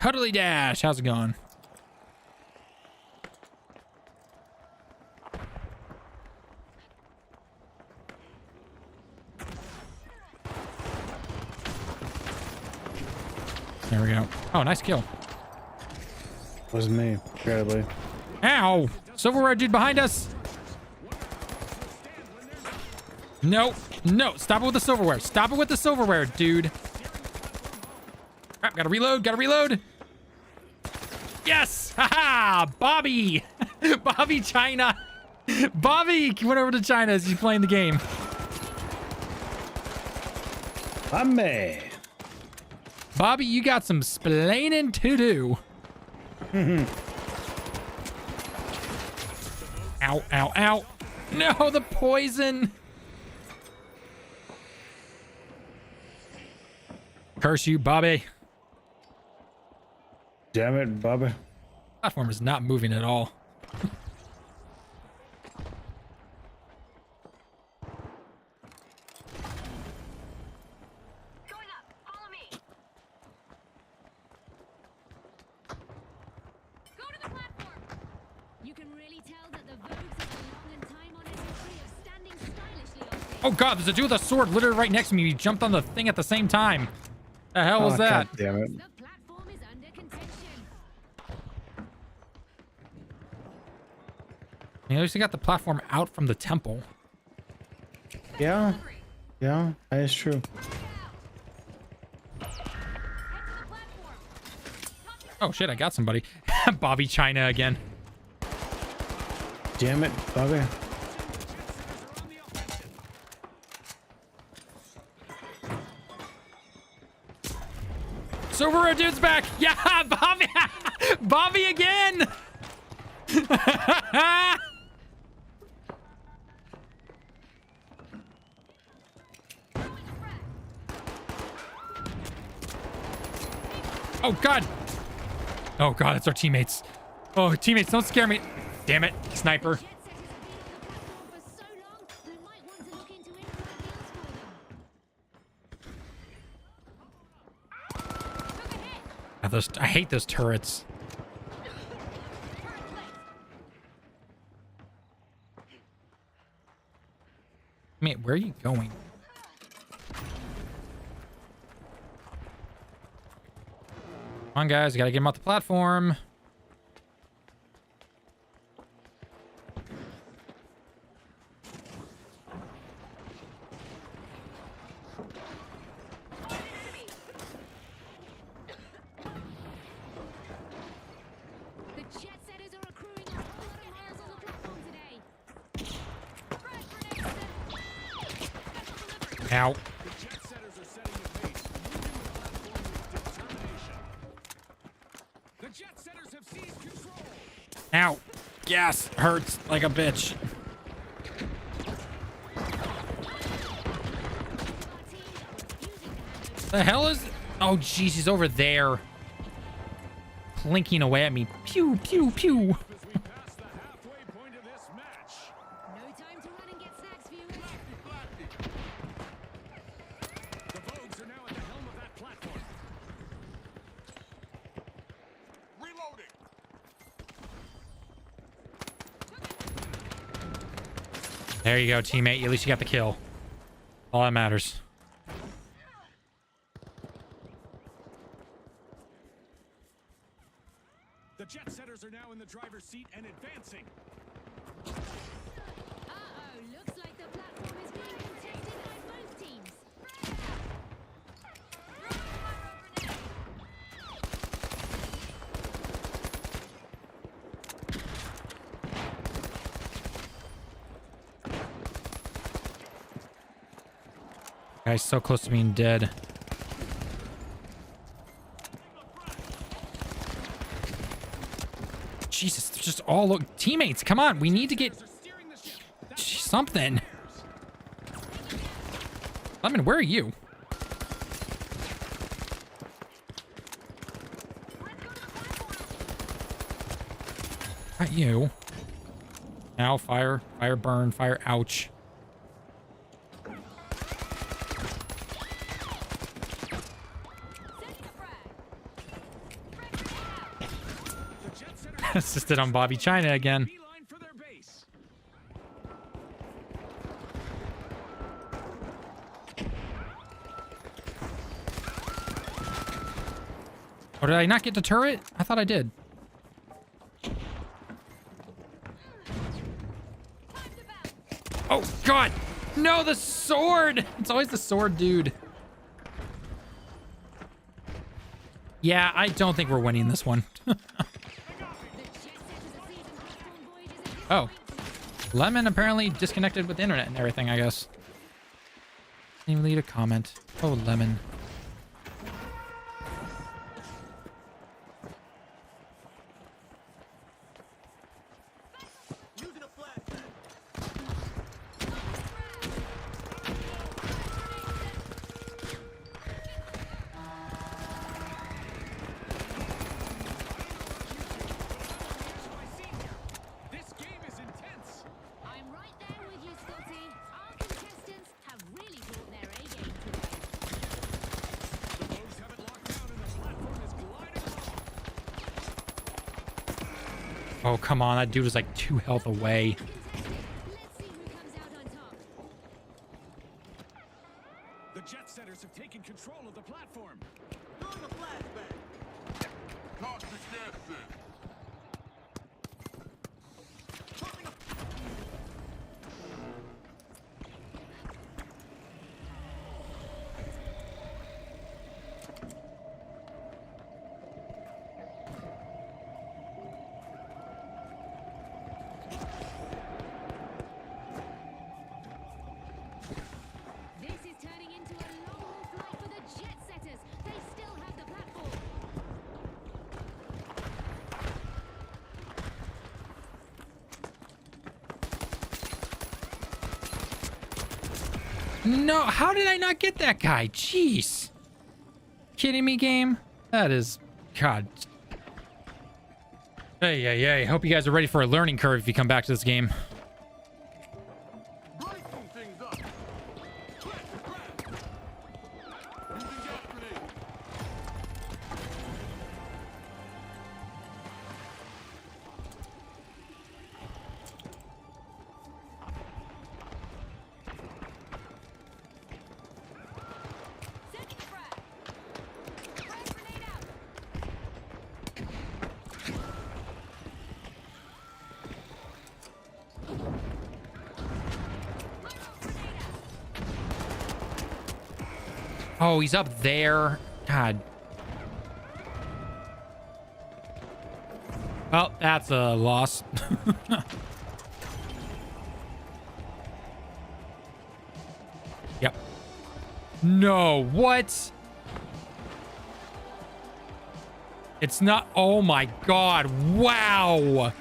Cuddly Dash, how's it going? There we go. Oh, nice kill. Wasn't me, incredibly. Ow! Silverware dude behind us! No, no, stop it with the silverware. Stop it with the silverware, dude. Crap, gotta reload, gotta reload. Yes! Haha! Bobby! Bobby China! Bobby went over to China as he's playing the game. I'm me. Bobby, you got some splaining to do. Ow, ow, ow. No, the poison. Curse you, Bobby. Damn it, Bobby. Platform is not moving at all. Going up. Follow me. Go to the platform. You can really tell that the Vogues have a long and time-honored history of standing stylishly on things. Oh god, there's a dude with a sword literally right next to me. He jumped on the thing at the same time. The hell was that? God damn it. The platform is under contention. At least he got the platform out from the temple. Yeah. Yeah, that is true. Head to the platform. Oh shit, I got somebody. Bobby China again. Damn it, Bobby. Subaru dude's back. Yeah, Bobby. Bobby again. Oh god. Oh god, it's our teammates. Oh, teammates, don't scare me. Damn it, sniper. Jet setters have been on the platform for so long, we might want to look into infrared deals for them. Look ahead. I hate those turrets. Turret place. Man, where are you going? Come on, guys, gotta get him off the platform. The jet setters are accruing a whole lot of miles on the platform today. Frag grenade set. Special delivery. Ow. The jet setters are setting the pace, moving the platform with determination. The jet setters have seized control. Ow. Gas hurts like a bitch. The hell is... Oh, jeez, he's over there. Plinking away at me. Pew, pew, pew. As we pass the halfway point of this match. No time to run and get snacks, viewers. The Vogues are now at the helm of that platform. Reloading. There you go, teammate. At least you got the kill. All that matters. The jet setters are now in the driver's seat and advancing. Uh-oh, looks like the platform is being contested by both teams. Guy's so close to being dead. Jesus, they're just all look teammates. Come on, we need to get They're steering the ship. something. Lemon, where are you? Not you. Now, fire, fire, burn, fire, ouch. The jet setters Assisted on Bobby China again. beeline for their base. Oh, did I not get the turret? I thought I did. Oh, God. No, the sword. It's always the sword dude. Yeah, I don't think we're winning this one. Oh. Lemon apparently disconnected with the internet and everything, I guess. Didn't even leave a comment. Oh, Lemon. Using a flag. Oh, come on. That dude was like 2 health away. Let's see who comes out on top. The jet setters have taken control of the platform. Throwing a flashbang. Toss the gas in. Tossing a This is turning into a long flight for the jet setters. They still have the platform. No, how did I not get that guy? Jeez. Kidding me, game? That is... God. Hey. Hope you guys are ready for a learning curve if you come back to this game. breaking things up. Press the grab. Using gas grenade. Setting frag. Frag grenade out. Oh, he's up there. God. Well, that's a loss. Yep. No, what? It's not. Oh my God. Wow.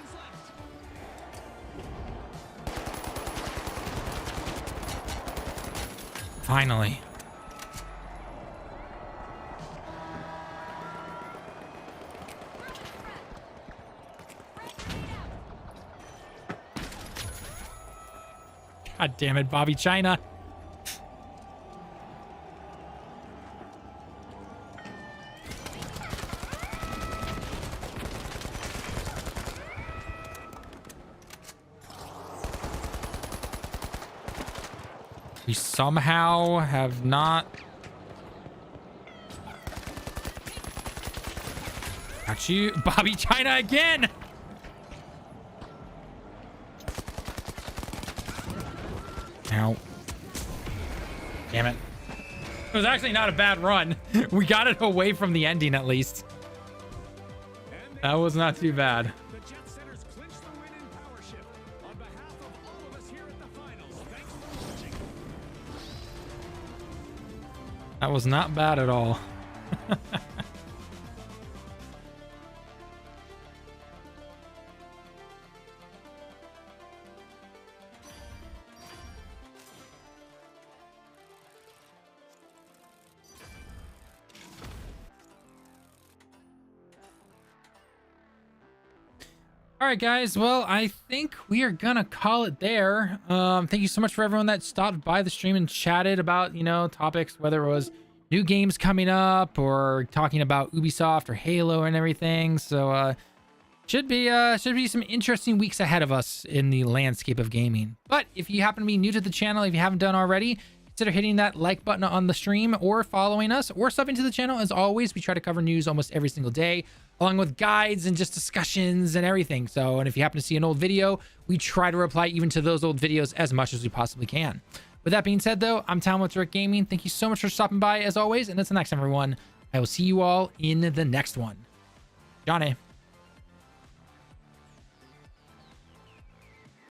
Finally. God damn it, Bobby China. We somehow have not... Got you, Bobby China again! Ow. Damn it. It was actually not a bad run. We got it away from the ending at least. That was not too bad. The jet setters clinch the win in power shift. On behalf of all of us here at the finals, thanks for watching. That was not bad at all. All right, guys. Well, I think we are gonna call it there. Thank you so much for everyone that stopped by the stream and chatted about, you know, topics, whether it was new games coming up or talking about Ubisoft or Halo and everything. So, should be some interesting weeks ahead of us in the landscape of gaming. But if you happen to be new to the channel, if you haven't done already, consider hitting that like button on the stream or following us or subbing to the channel. As always, we try to cover news almost every single day, along with guides and just discussions and everything. So, and if you happen to see an old video, we try to reply even to those old videos as much as we possibly can. With that being said, though, I'm Tom with Rick Gaming. Thank you so much for stopping by as always. And until next time, everyone, I will see you all in the next one. Johnny.